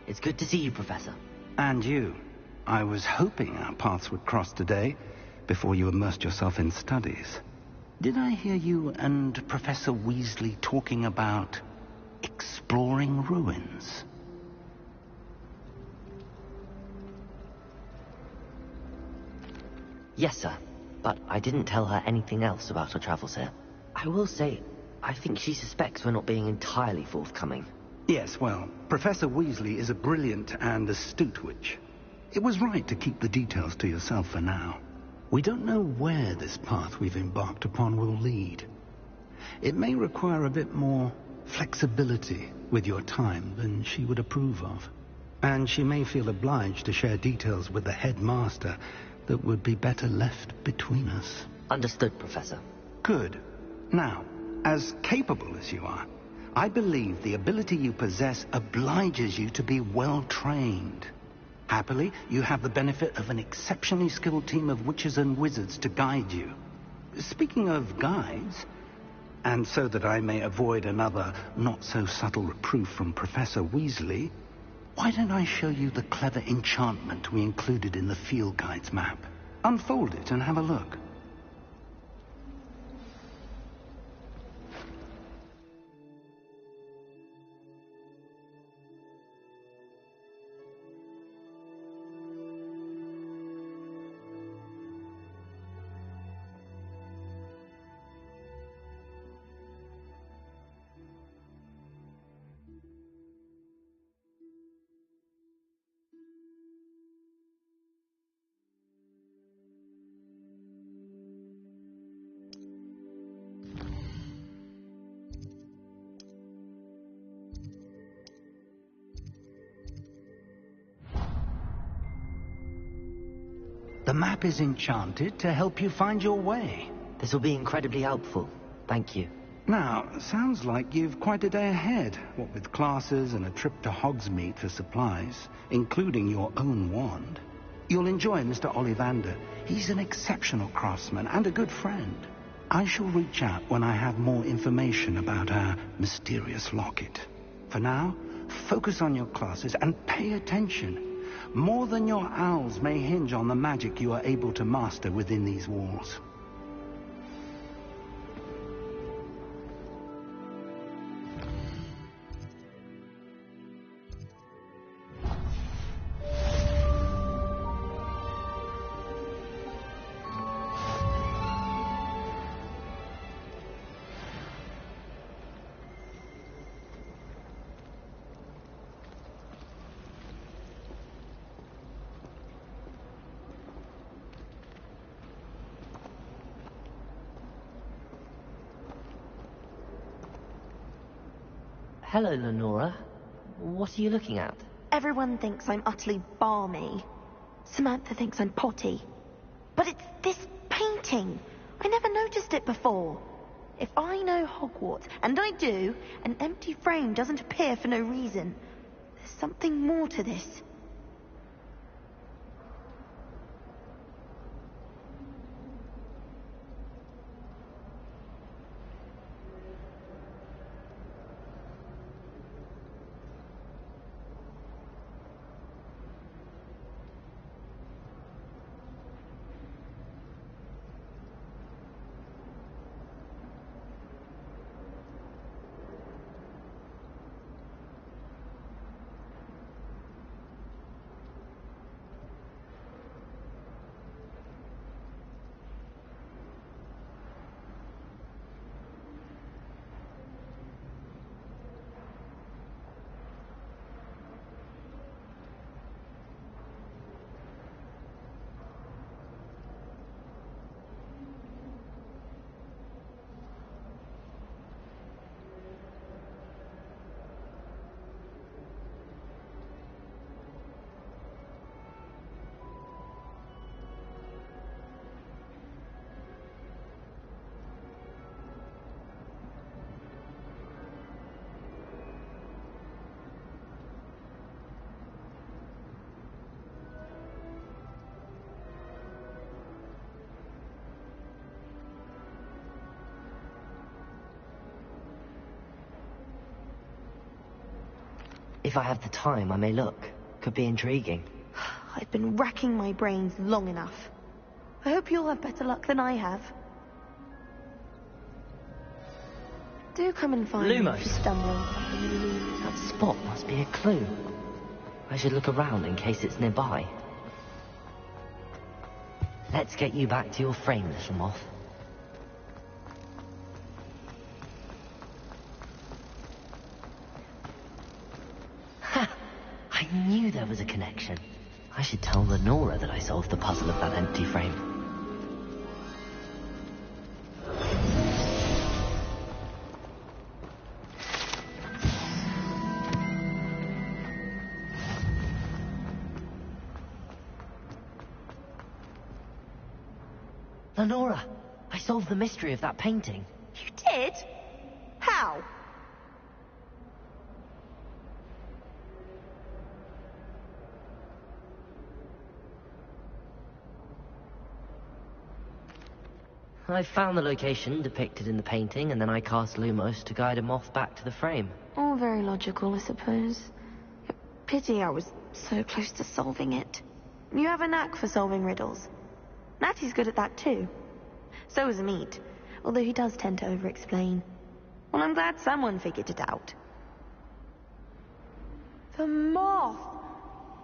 It's good to see you, Professor. And you. I was hoping our paths would cross today, before you immersed yourself in studies. Did I hear you and Professor Weasley talking about exploring ruins? Yes, sir. But I didn't tell her anything else about our travels here. I will say, I think she suspects we're not being entirely forthcoming. Yes, well, Professor Weasley is a brilliant and astute witch. It was right to keep the details to yourself for now. We don't know where this path we've embarked upon will lead. It may require a bit more flexibility with your time than she would approve of. And she may feel obliged to share details with the headmaster that would be better left between us. Understood, Professor. Good. Now, as capable as you are, I believe the ability you possess obliges you to be well trained. Happily, you have the benefit of an exceptionally skilled team of witches and wizards to guide you. Speaking of guides, and so that I may avoid another not-so-subtle reproof from Professor Weasley, why don't I show you the clever enchantment we included in the field guide's map? Unfold it and have a look. The map is enchanted to help you find your way. This will be incredibly helpful. Thank you. Now, sounds like you've quite a day ahead, what with classes and a trip to Hogsmeade for supplies, including your own wand. You'll enjoy Mr. Ollivander. He's an exceptional craftsman and a good friend. I shall reach out when I have more information about our mysterious locket. For now, focus on your classes and pay attention. More than your owls may hinge on the magic you are able to master within these walls. Hello, Lenora. What are you looking at? Everyone thinks I'm utterly balmy. Samantha thinks I'm potty. But it's this painting. I never noticed it before. If I know Hogwarts, and I do, an empty frame doesn't appear for no reason. There's something more to this. If I have the time, I may look. Could be intriguing. I've been racking my brains long enough. I hope you'll have better luck than I have. Do come and find me if Lumos. you're stumbling. That spot must be a clue. I should look around in case it's nearby. Let's get you back to your frame, little moth. Ha! I knew there was a connection. I should tell Lenora that I solved the puzzle of that empty frame. Lenora, I solved the mystery of that painting. You did? How? I found the location depicted in the painting, and then I cast Lumos to guide a moth back to the frame. All very logical, I suppose. Pity I was so close to solving it. You have a knack for solving riddles. Natty's good at that too. So is Meat, although he does tend to over-explain. Well, I'm glad someone figured it out. The moth!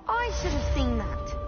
I should have seen that.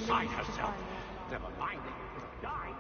beside herself. Never mind that you could die.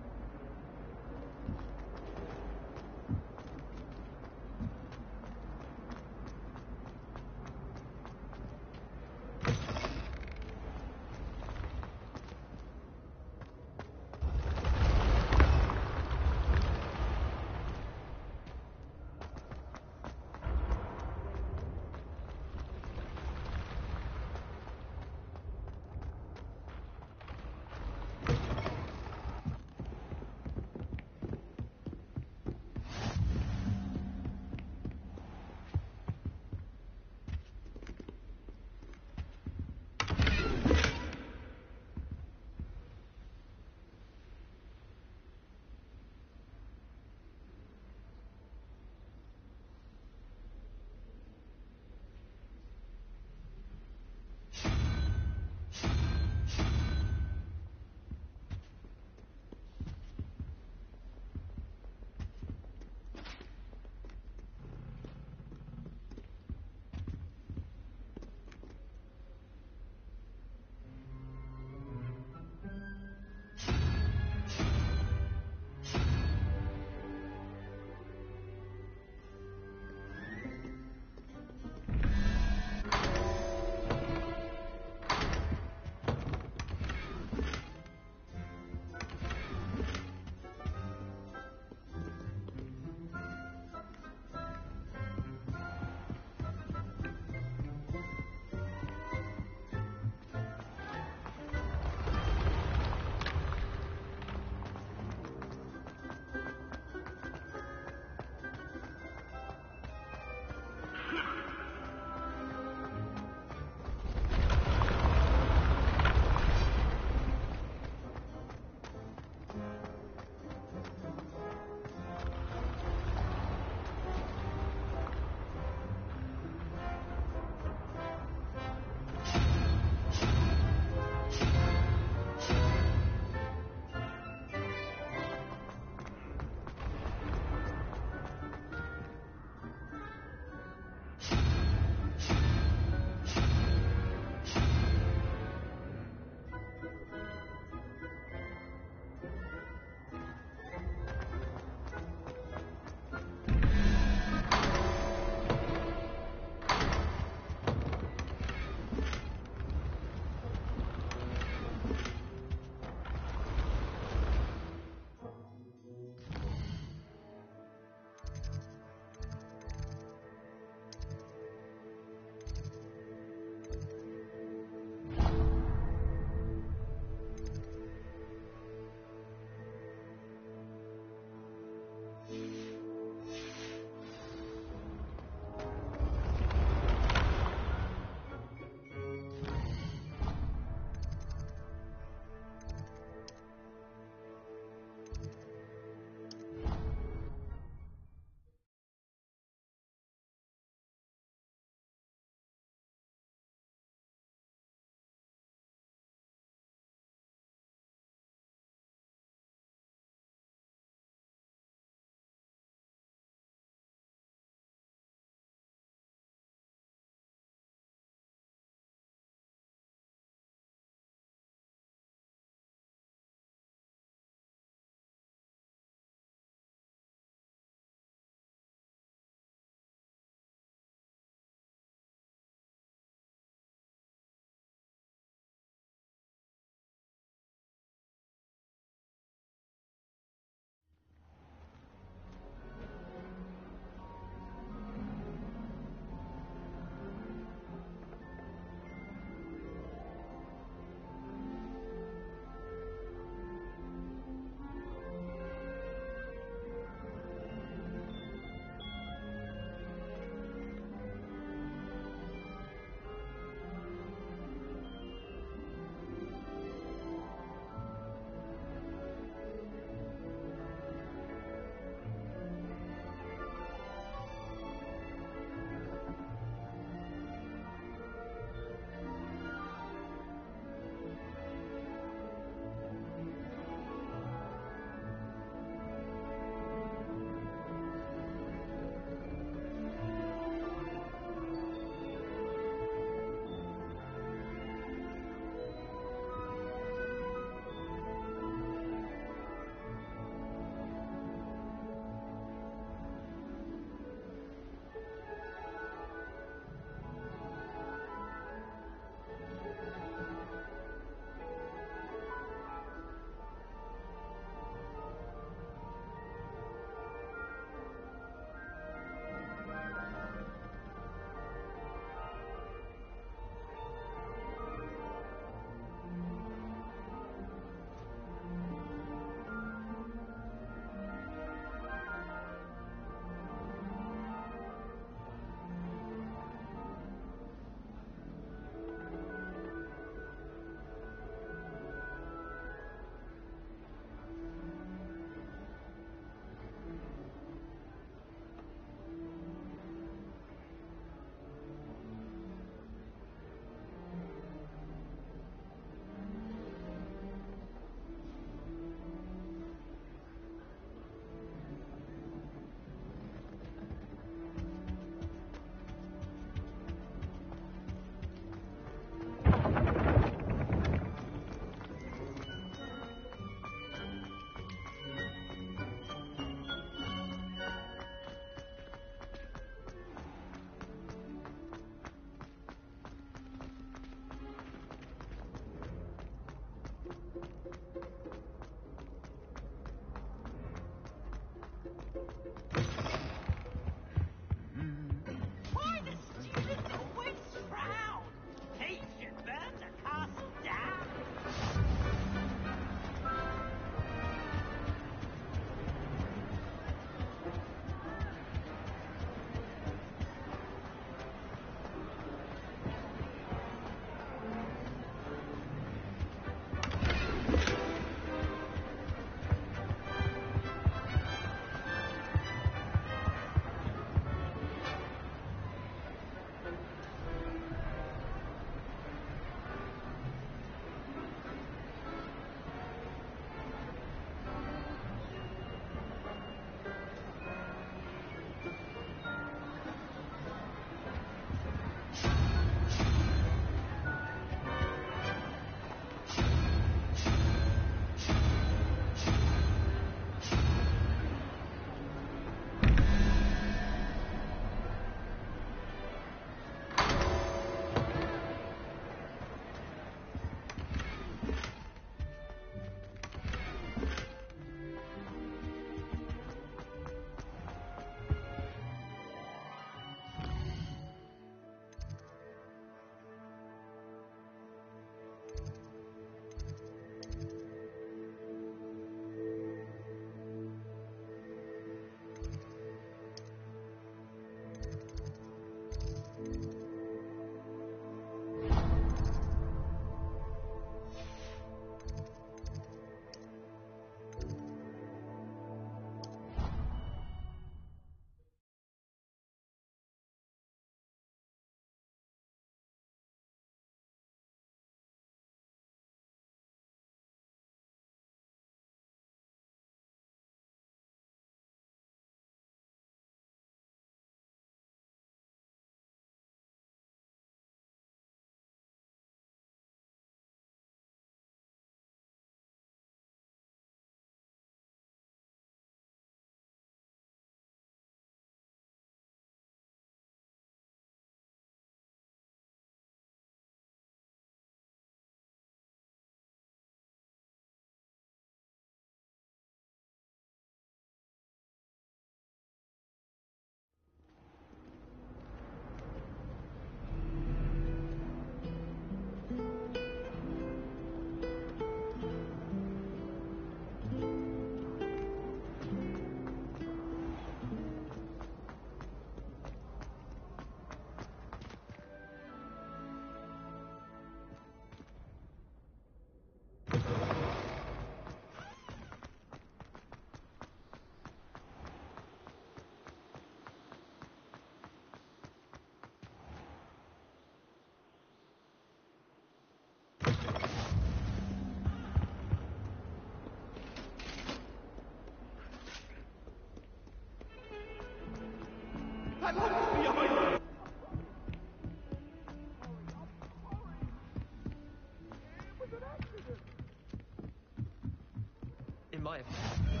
my opinion.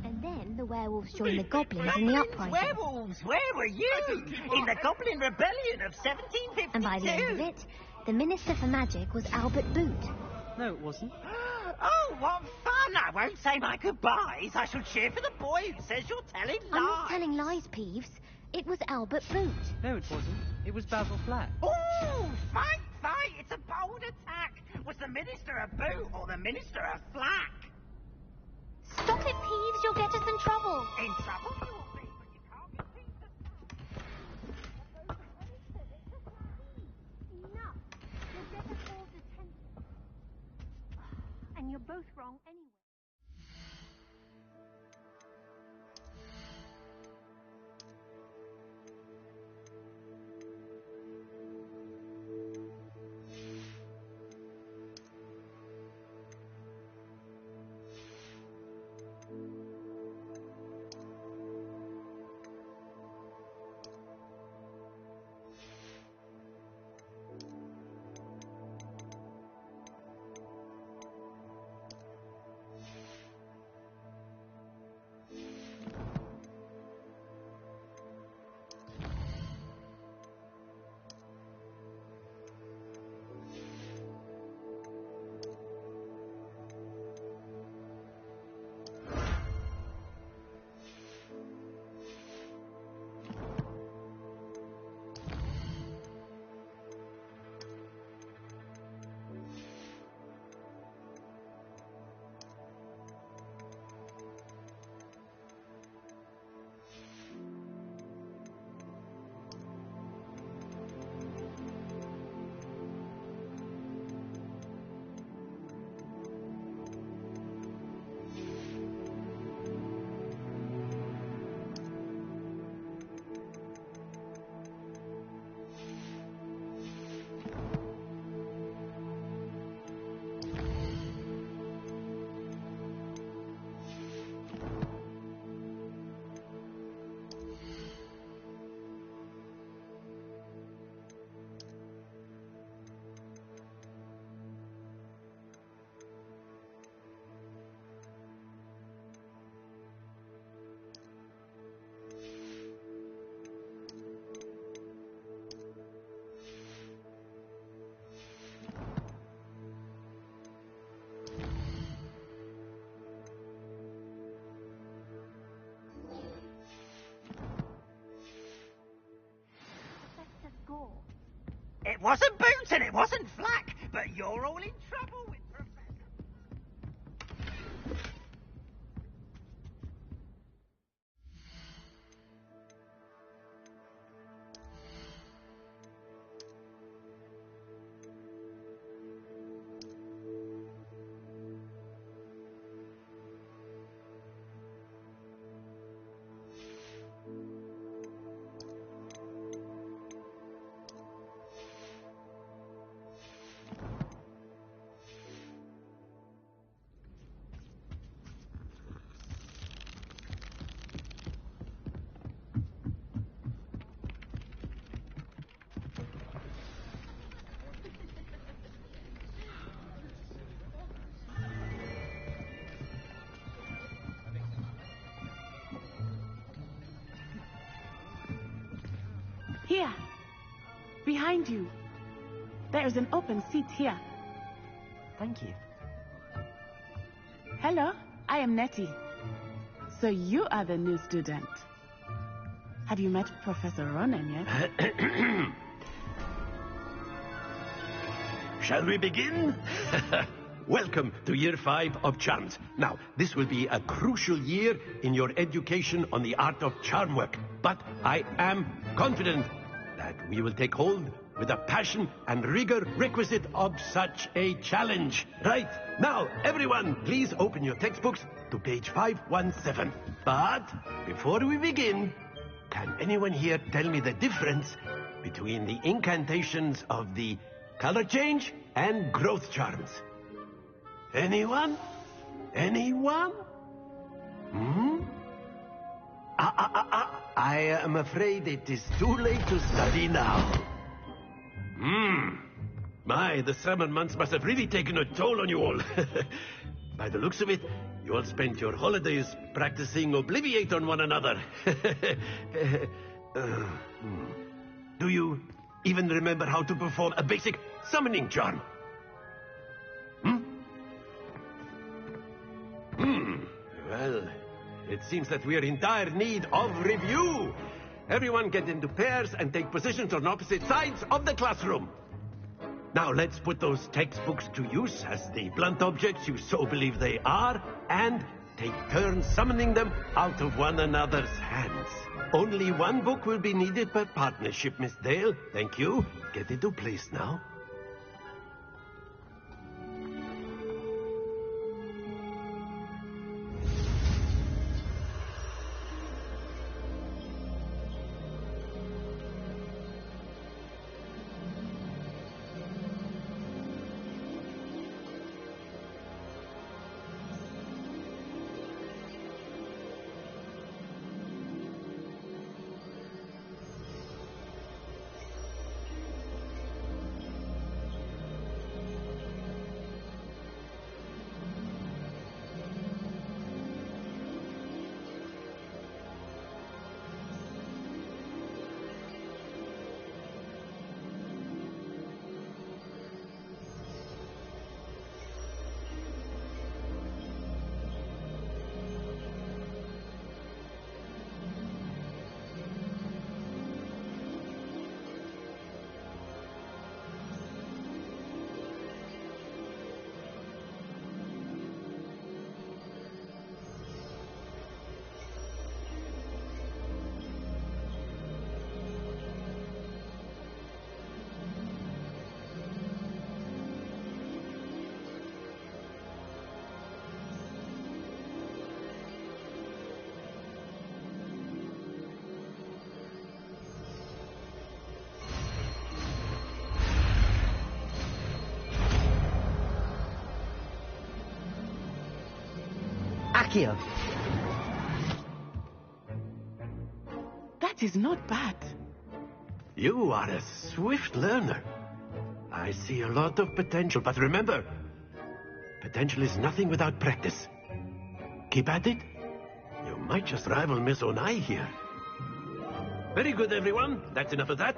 And then the werewolves joined the goblins in the uprising. Werewolves, where were you? In the Goblin Rebellion of 1752. And by the end of it, the Minister for Magic was Albert Boot. No, it wasn't. Oh, what fun! I won't say my goodbyes. I shall cheer for the boy who says you're telling lies. I'm not telling lies, Peeves. It was Albert Boot. No, it wasn't. It was Basil Flack. Oh, fight! It's a bold attack. Was the Minister a boot or the Minister a flack? Stop it, Peeves. You'll get us in trouble. In trouble you will be, but you can't get Enough. You'll get us all detention. And you're both wrong anyway. It wasn't Boots and it wasn't Flack, but you're all in trouble with Professor. Here, behind you. There is an open seat here. Thank you. Hello, I am Nettie. So you are the new student. Have you met Professor Ronan yet? Shall we begin? Welcome to Year 5 of Charms. Now, this will be a crucial year in your education on the art of charm work. But I am confident that we will take hold with the passion and rigor requisite of such a challenge. Right, now, everyone, please open your textbooks to page 517. But before we begin, can anyone here tell me the difference between the incantations of the color change and growth charms? Anyone? Anyone? I am afraid it is too late to study now. My, the summer months must have really taken a toll on you all. By the looks of it, you all spent your holidays practicing Obliviate on one another. Do you even remember how to perform a basic summoning charm? Well, it seems that we are in dire need of review. Everyone get into pairs and take positions on opposite sides of the classroom. Now let's put those textbooks to use as the blunt objects you so believe they are, and take turns summoning them out of one another's hands. Only one book will be needed per partnership, Miss Dale. Thank you. Get into place now. Accio. That is not bad. You are a swift learner. I see a lot of potential, but remember, potential is nothing without practice. Keep at it. You might just rival Miss Onai here. Very good, everyone. That's enough of that.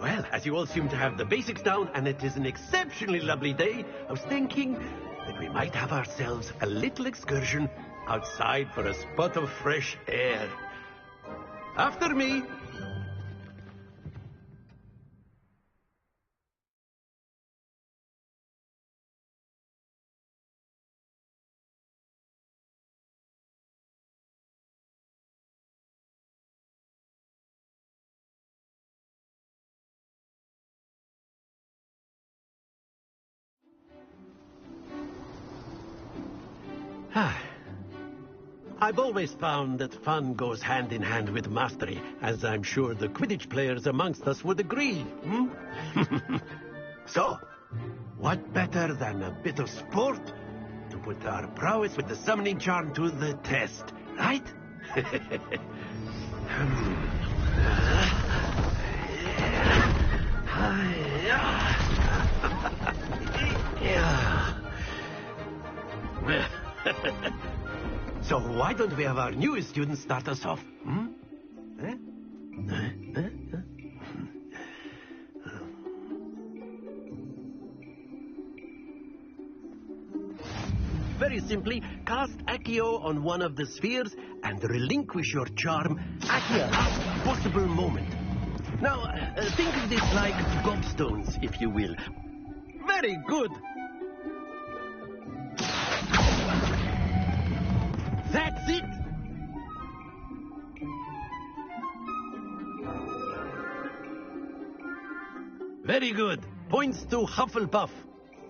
Well, as you all seem to have the basics down, and it is an exceptionally lovely day, I was thinking that we might have ourselves a little excursion outside for a spot of fresh air. After me. I've always found that fun goes hand in hand with mastery, as I'm sure the Quidditch players amongst us would agree. So, what better than a bit of sport to put our prowess with the summoning charm to the test, right? So why don't we have our newest student start us off? Very simply, cast Accio on one of the spheres and relinquish your charm at the last possible moment. Now, think of this like gobstones, if you will. Very good. That's it! Very good. Points to Hufflepuff.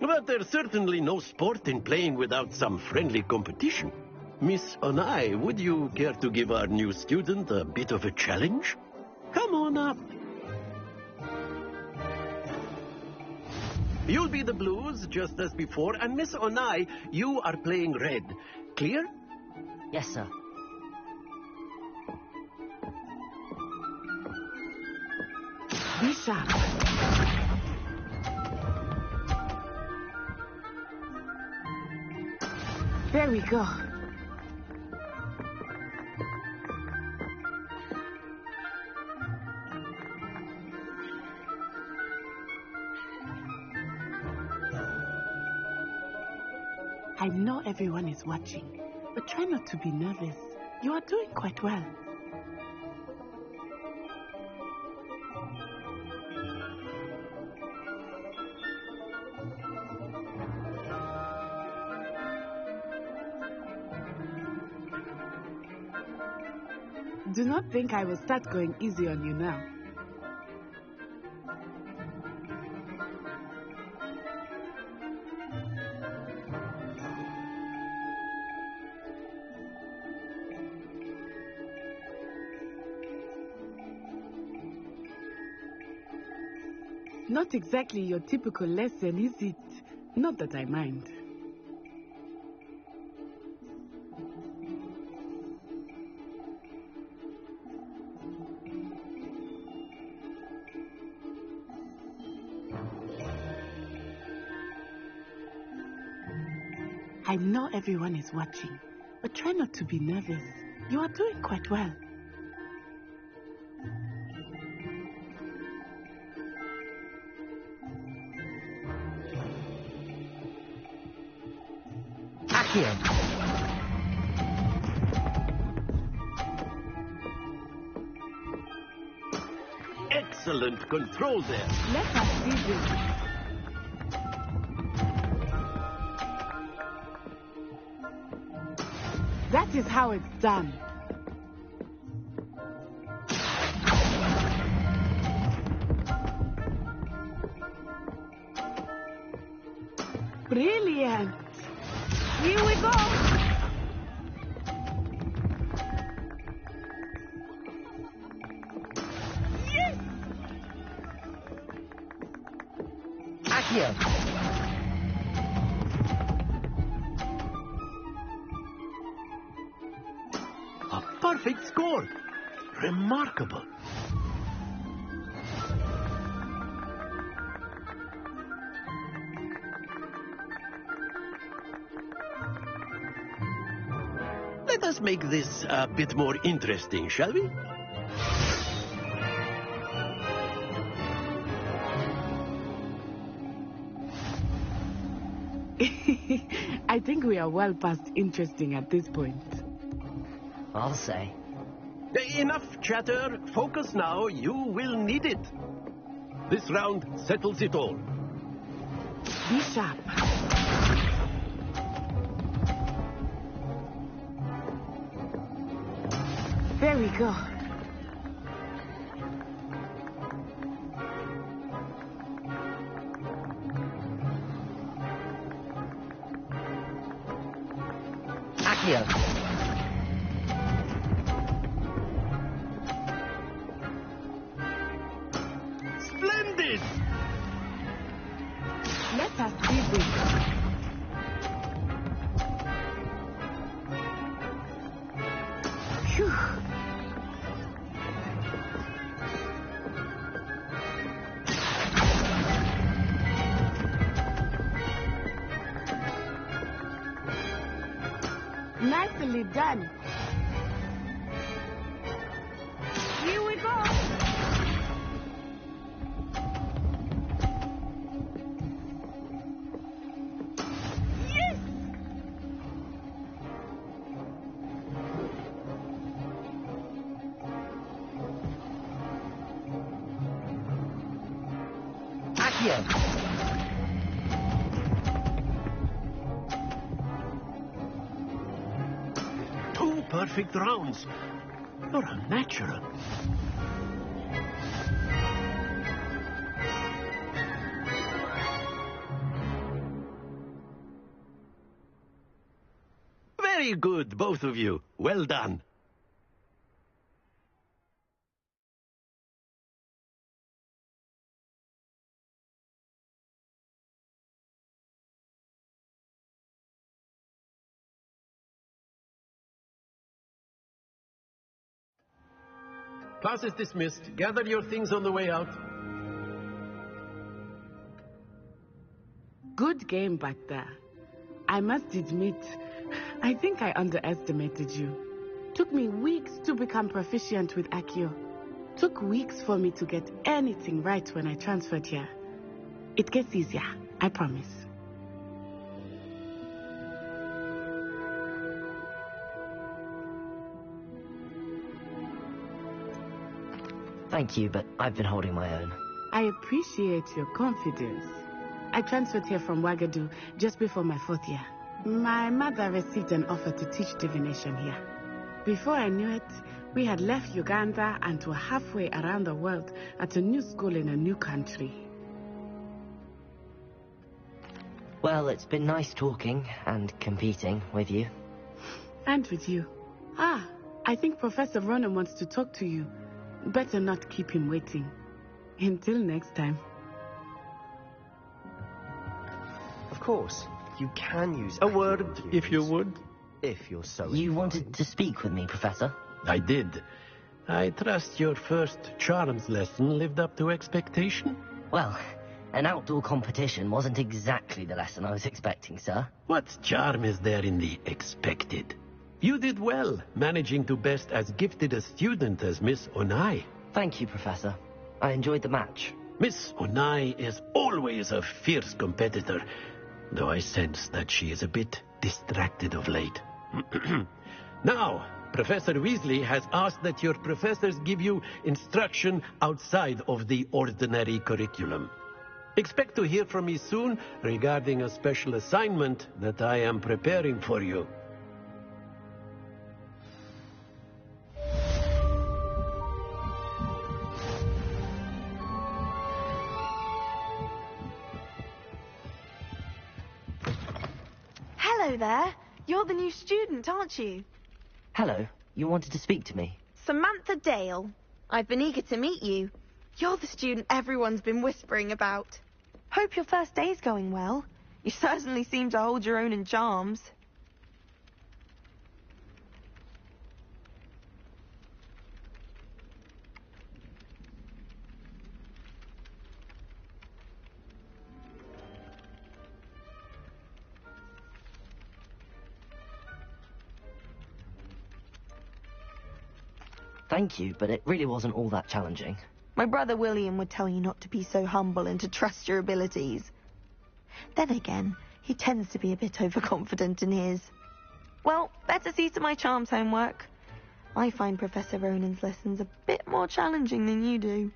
But there's certainly no sport in playing without some friendly competition. Miss Onai, would you care to give our new student a bit of a challenge? Come on up. You'll be the blues, just as before, and Miss Onai, you are playing red. Clear? Yes, sir. Be sharp. There we go. I know everyone is watching, but try not to be nervous. You are doing quite well. Do not think I will start going easy on you now. Not exactly your typical lesson, is it? Not that I mind. I know everyone is watching, but try not to be nervous. You are doing quite well. Accio! Excellent control there. Let us see this. That is how it's done. Brilliant. Here we go. Yes! Accio! A perfect score. Remarkable. Let us make this a bit more interesting, shall we? I think we are well past interesting at this point. I'll say. Enough chatter. Focus now. You will need it. This round settles it all. Be sharp. There we go. Accio! Splendid! Let us see this. Phew. Nicely done. Here we go. Yes! Accio! Two perfect rounds. You're a natural. Very good, both of you. Well done. Class is dismissed. Gather your things on the way out. Good game back there. I must admit, I think I underestimated you. Took me weeks to become proficient with Accio. Took weeks for me to get anything right when I transferred here. It gets easier, I promise. Thank you, but I've been holding my own. I appreciate your confidence. I transferred here from Wagadu just before my 4th year. My mother received an offer to teach divination here. Before I knew it, we had left Uganda and were halfway around the world at a new school in a new country. Well, it's been nice talking and competing with you. And with you. Ah, I think Professor Ronan wants to talk to you. Better not keep him waiting. Until next time. Of course, you can use A word, if you would. If you're so You wanted to speak with me, Professor? I did. I trust your first charms lesson lived up to expectation? Well, an outdoor competition wasn't exactly the lesson I was expecting, sir. What charm is there in the expected? You did well, managing to best as gifted a student as Miss Onai. Thank you, Professor. I enjoyed the match. Miss Onai is always a fierce competitor, though I sense that she is a bit distracted of late. Now, Professor Weasley has asked that your professors give you instruction outside of the ordinary curriculum. Expect to hear from me soon regarding a special assignment that I am preparing for you. Hello there. You're the new student, aren't you? Hello. You wanted to speak to me? Samantha Dale. I've been eager to meet you. You're the student everyone's been whispering about. Hope your first day's going well. You certainly seem to hold your own in charms. Thank you, but it really wasn't all that challenging. My brother William would tell you not to be so humble and to trust your abilities. Then again, he tends to be a bit overconfident in his. Well, better see to my charms homework. I find Professor Ronan's lessons a bit more challenging than you do.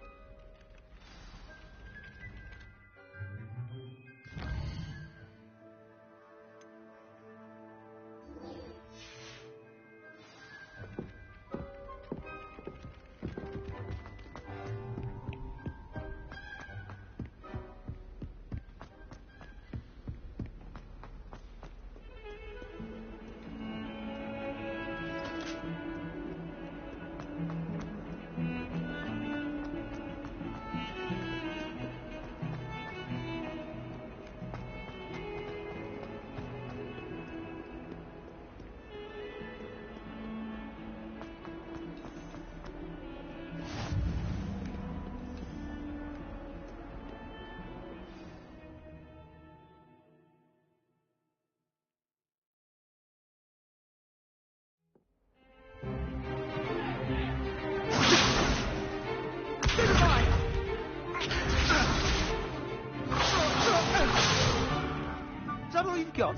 Is that all you've got?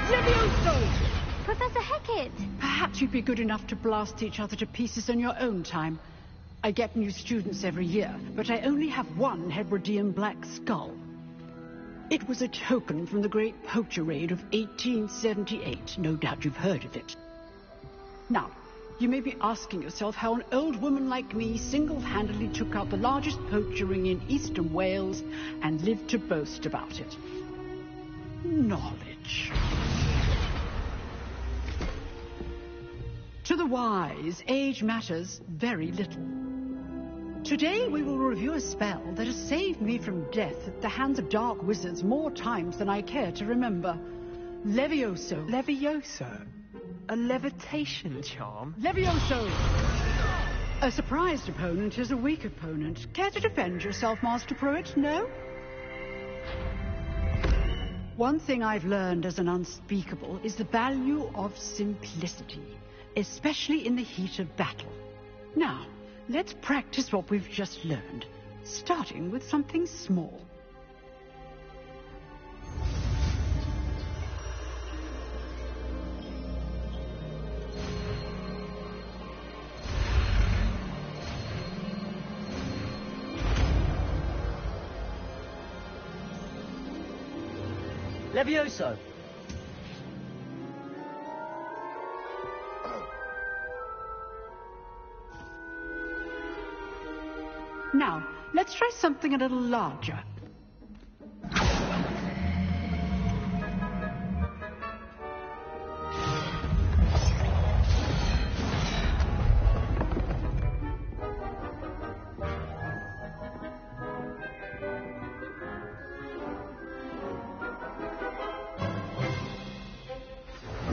Levioso! Professor Hecat! Perhaps you'd be good enough to blast each other to pieces in your own time. I get new students every year, but I only have one Hebridean black skull. It was a token from the Great Poacher Raid of 1878. No doubt you've heard of it. Now, you may be asking yourself how an old woman like me single-handedly took out the largest poacher ring in eastern Wales and lived to boast about it. Knowledge. To the wise, age matters very little. Today we will review a spell that has saved me from death at the hands of dark wizards more times than I care to remember. Levioso. Levioso? A levitation charm? Levioso! A surprised opponent is a weak opponent. Care to defend yourself, Master Pruitt? No? One thing I've learned as an unspeakable is the value of simplicity, especially in the heat of battle. Now, let's practice what we've just learned, starting with something small. Levioso! Now, let's try something a little larger.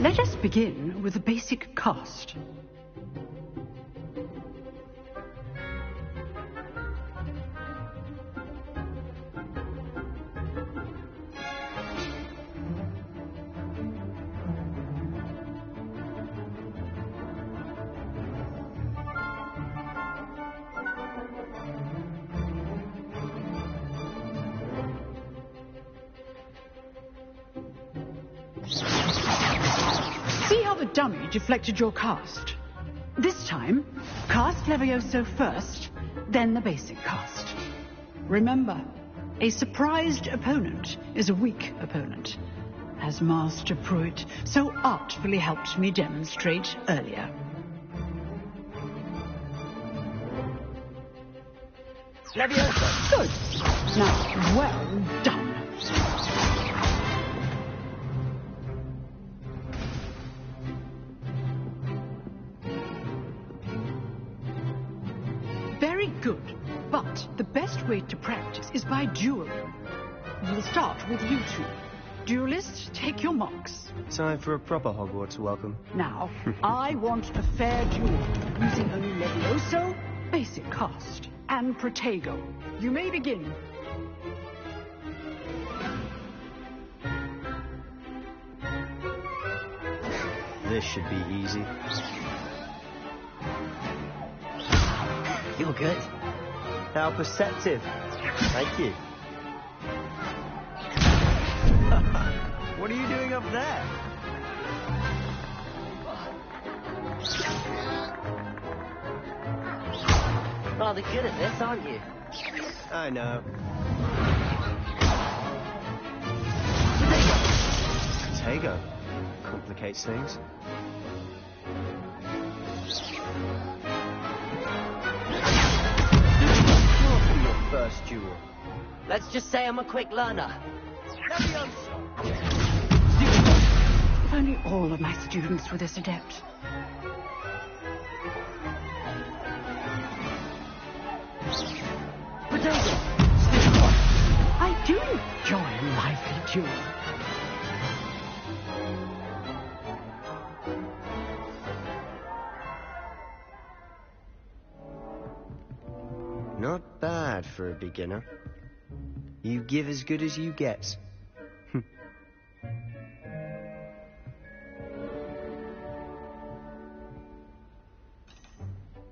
Let us begin with a basic cast. See how the dummy deflected your cast? This time, cast Levioso first, then the basic cast. Remember, a surprised opponent is a weak opponent, as Master Pruitt so artfully helped me demonstrate earlier. Levioso! Good. Now, well done. Very good, but the best way to practice is by dueling. We'll start with you two. Duelists, take your marks. Time for a proper Hogwarts welcome. Now, I want a fair duel, using only Levioso, basic cast, and Protego. You may begin. This should be easy. You're good. How perceptive. Thank you. What are you doing up there? Rather good at this, aren't you? I know. Protego. Complicates things. First duel. Let's just say I'm a quick learner. If only all of my students were this adept. I do enjoy a lively duel. Not bad for a beginner. You give as good as you get.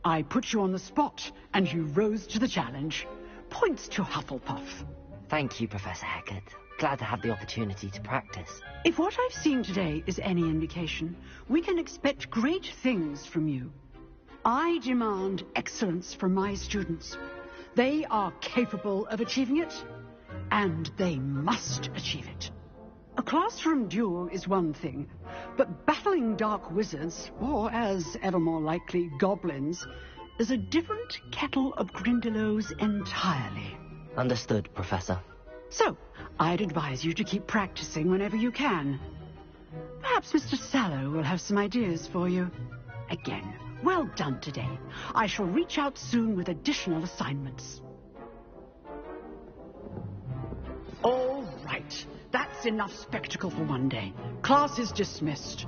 I put you on the spot, and you rose to the challenge. Points to Hufflepuff. Thank you, Professor Hecat. Glad to have the opportunity to practice. If what I've seen today is any indication, we can expect great things from you. I demand excellence from my students. They are capable of achieving it, and they must achieve it. A classroom duel is one thing, but battling dark wizards, or as ever more likely, goblins, is a different kettle of Grindylows entirely. Understood, Professor. So, I'd advise you to keep practicing whenever you can. Perhaps Mr. Sallow will have some ideas for you. Again, well done today. I shall reach out soon with additional assignments. All right. That's enough spectacle for one day. Class is dismissed.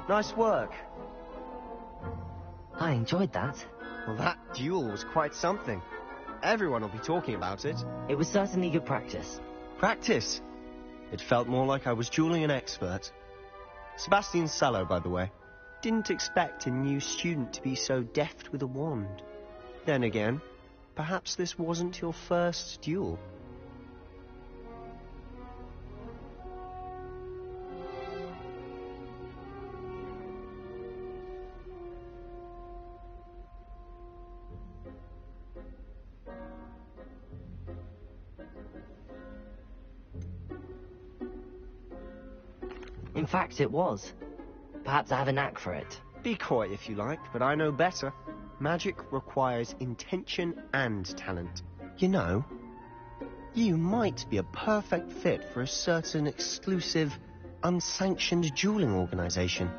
Nice work. I enjoyed that. Well, that duel was quite something. Everyone will be talking about it. It was certainly good practice. Practice? It felt more like I was dueling an expert. Sebastian Sallow, by the way. Didn't expect a new student to be so deft with a wand. Then again, perhaps this wasn't your first duel. In fact, it was. Perhaps I have a knack for it. Be coy if you like, but I know better. Magic requires intention and talent. You know, you might be a perfect fit for a certain exclusive, unsanctioned dueling organization.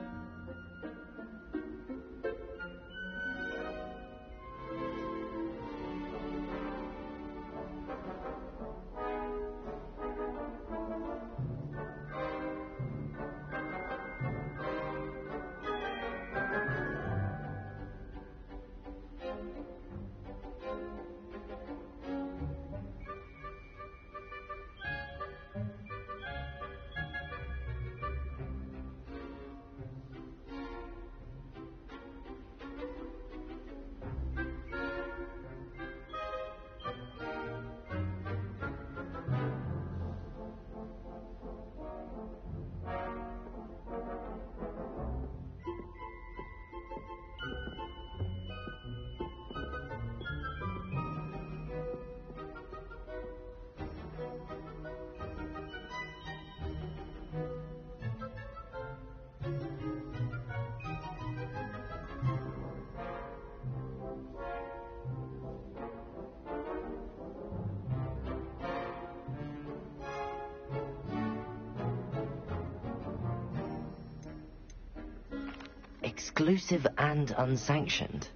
Exclusive and unsanctioned.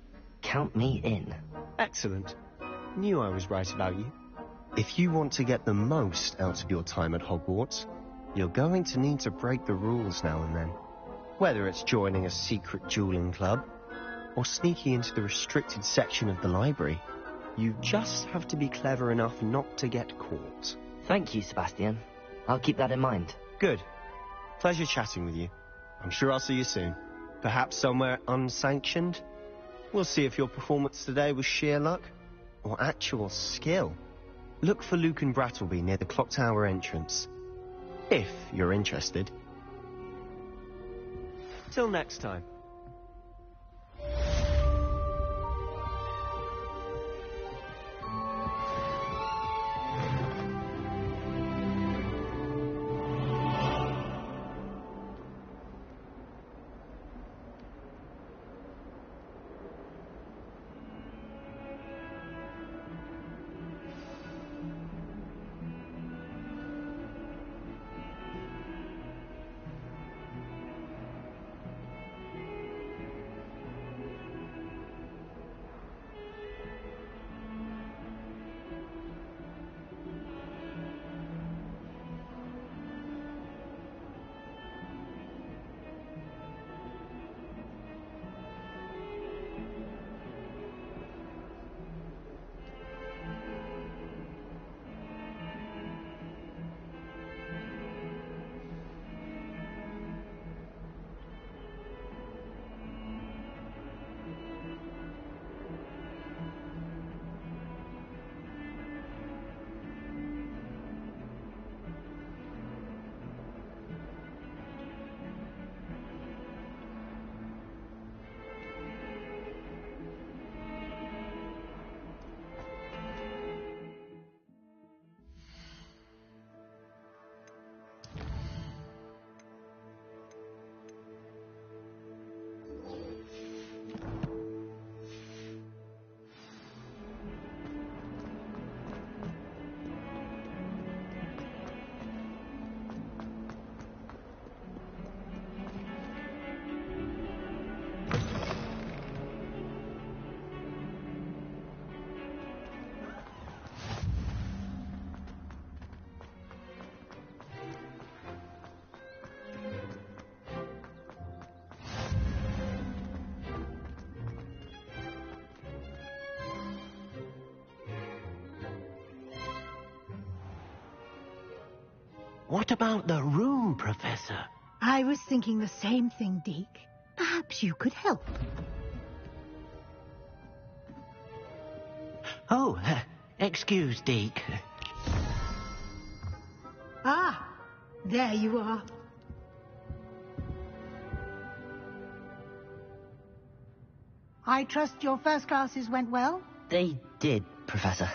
Count me in. Excellent. Knew I was right about you. If you want to get the most out of your time at Hogwarts, you're going to need to break the rules now and then. Whether it's joining a secret dueling club, or sneaking into the restricted section of the library, you just have to be clever enough not to get caught. Thank you, Sebastian. I'll keep that in mind. Good. Pleasure chatting with you. I'm sure I'll see you soon. Perhaps somewhere unsanctioned? We'll see if your performance today was sheer luck or actual skill. Look for Luke and Brattleby near the clock tower entrance, if you're interested. Till next time. What about the room, Professor? I was thinking the same thing, Deke. Perhaps you could help. Oh, excuse, Deke. Ah, there you are. I trust your first classes went well? They did, Professor.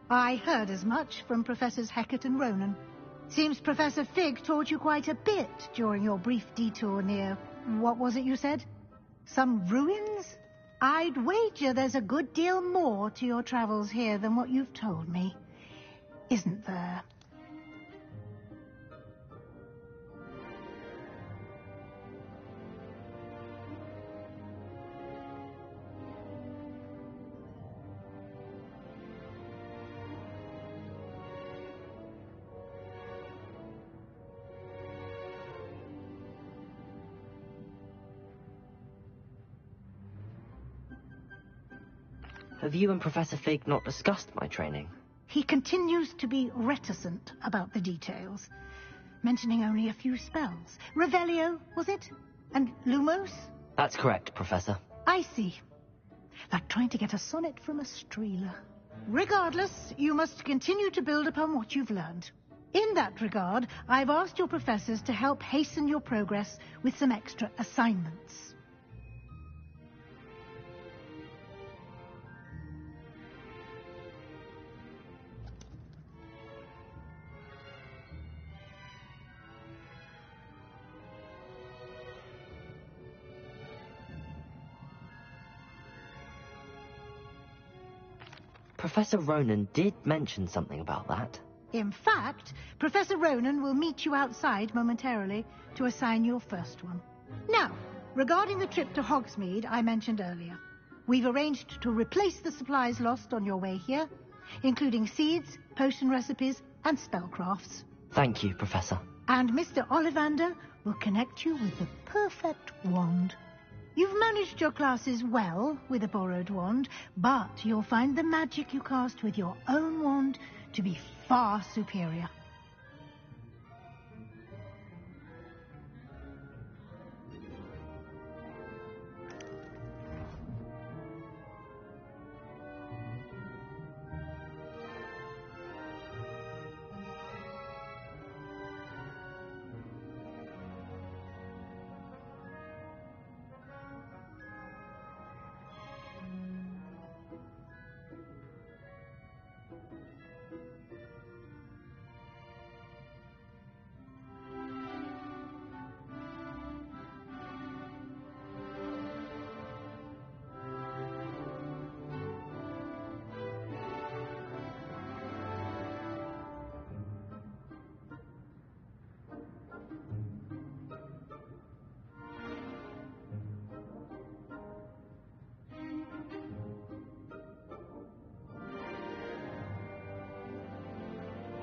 I heard as much from Professors Hecat and Ronan. Seems Professor Fig taught you quite a bit during your brief detour near... what was it you said? Some ruins? I'd wager there's a good deal more to your travels here than what you've told me. Isn't there? Have you and Professor Fig not discussed my training? He continues to be reticent about the details, mentioning only a few spells. Revelio, was it? And Lumos? That's correct, Professor. I see. Like trying to get a sonnet from a streeler. Regardless, you must continue to build upon what you've learned. In that regard, I've asked your professors to help hasten your progress with some extra assignments. Professor Ronan did mention something about that. In fact, Professor Ronan will meet you outside momentarily to assign your first one. Now, regarding the trip to Hogsmeade I mentioned earlier, we've arranged to replace the supplies lost on your way here, including seeds, potion recipes, and spellcrafts. Thank you, Professor. And Mr. Ollivander will connect you with the perfect wand. You've managed your classes well with a borrowed wand, but you'll find the magic you cast with your own wand to be far superior.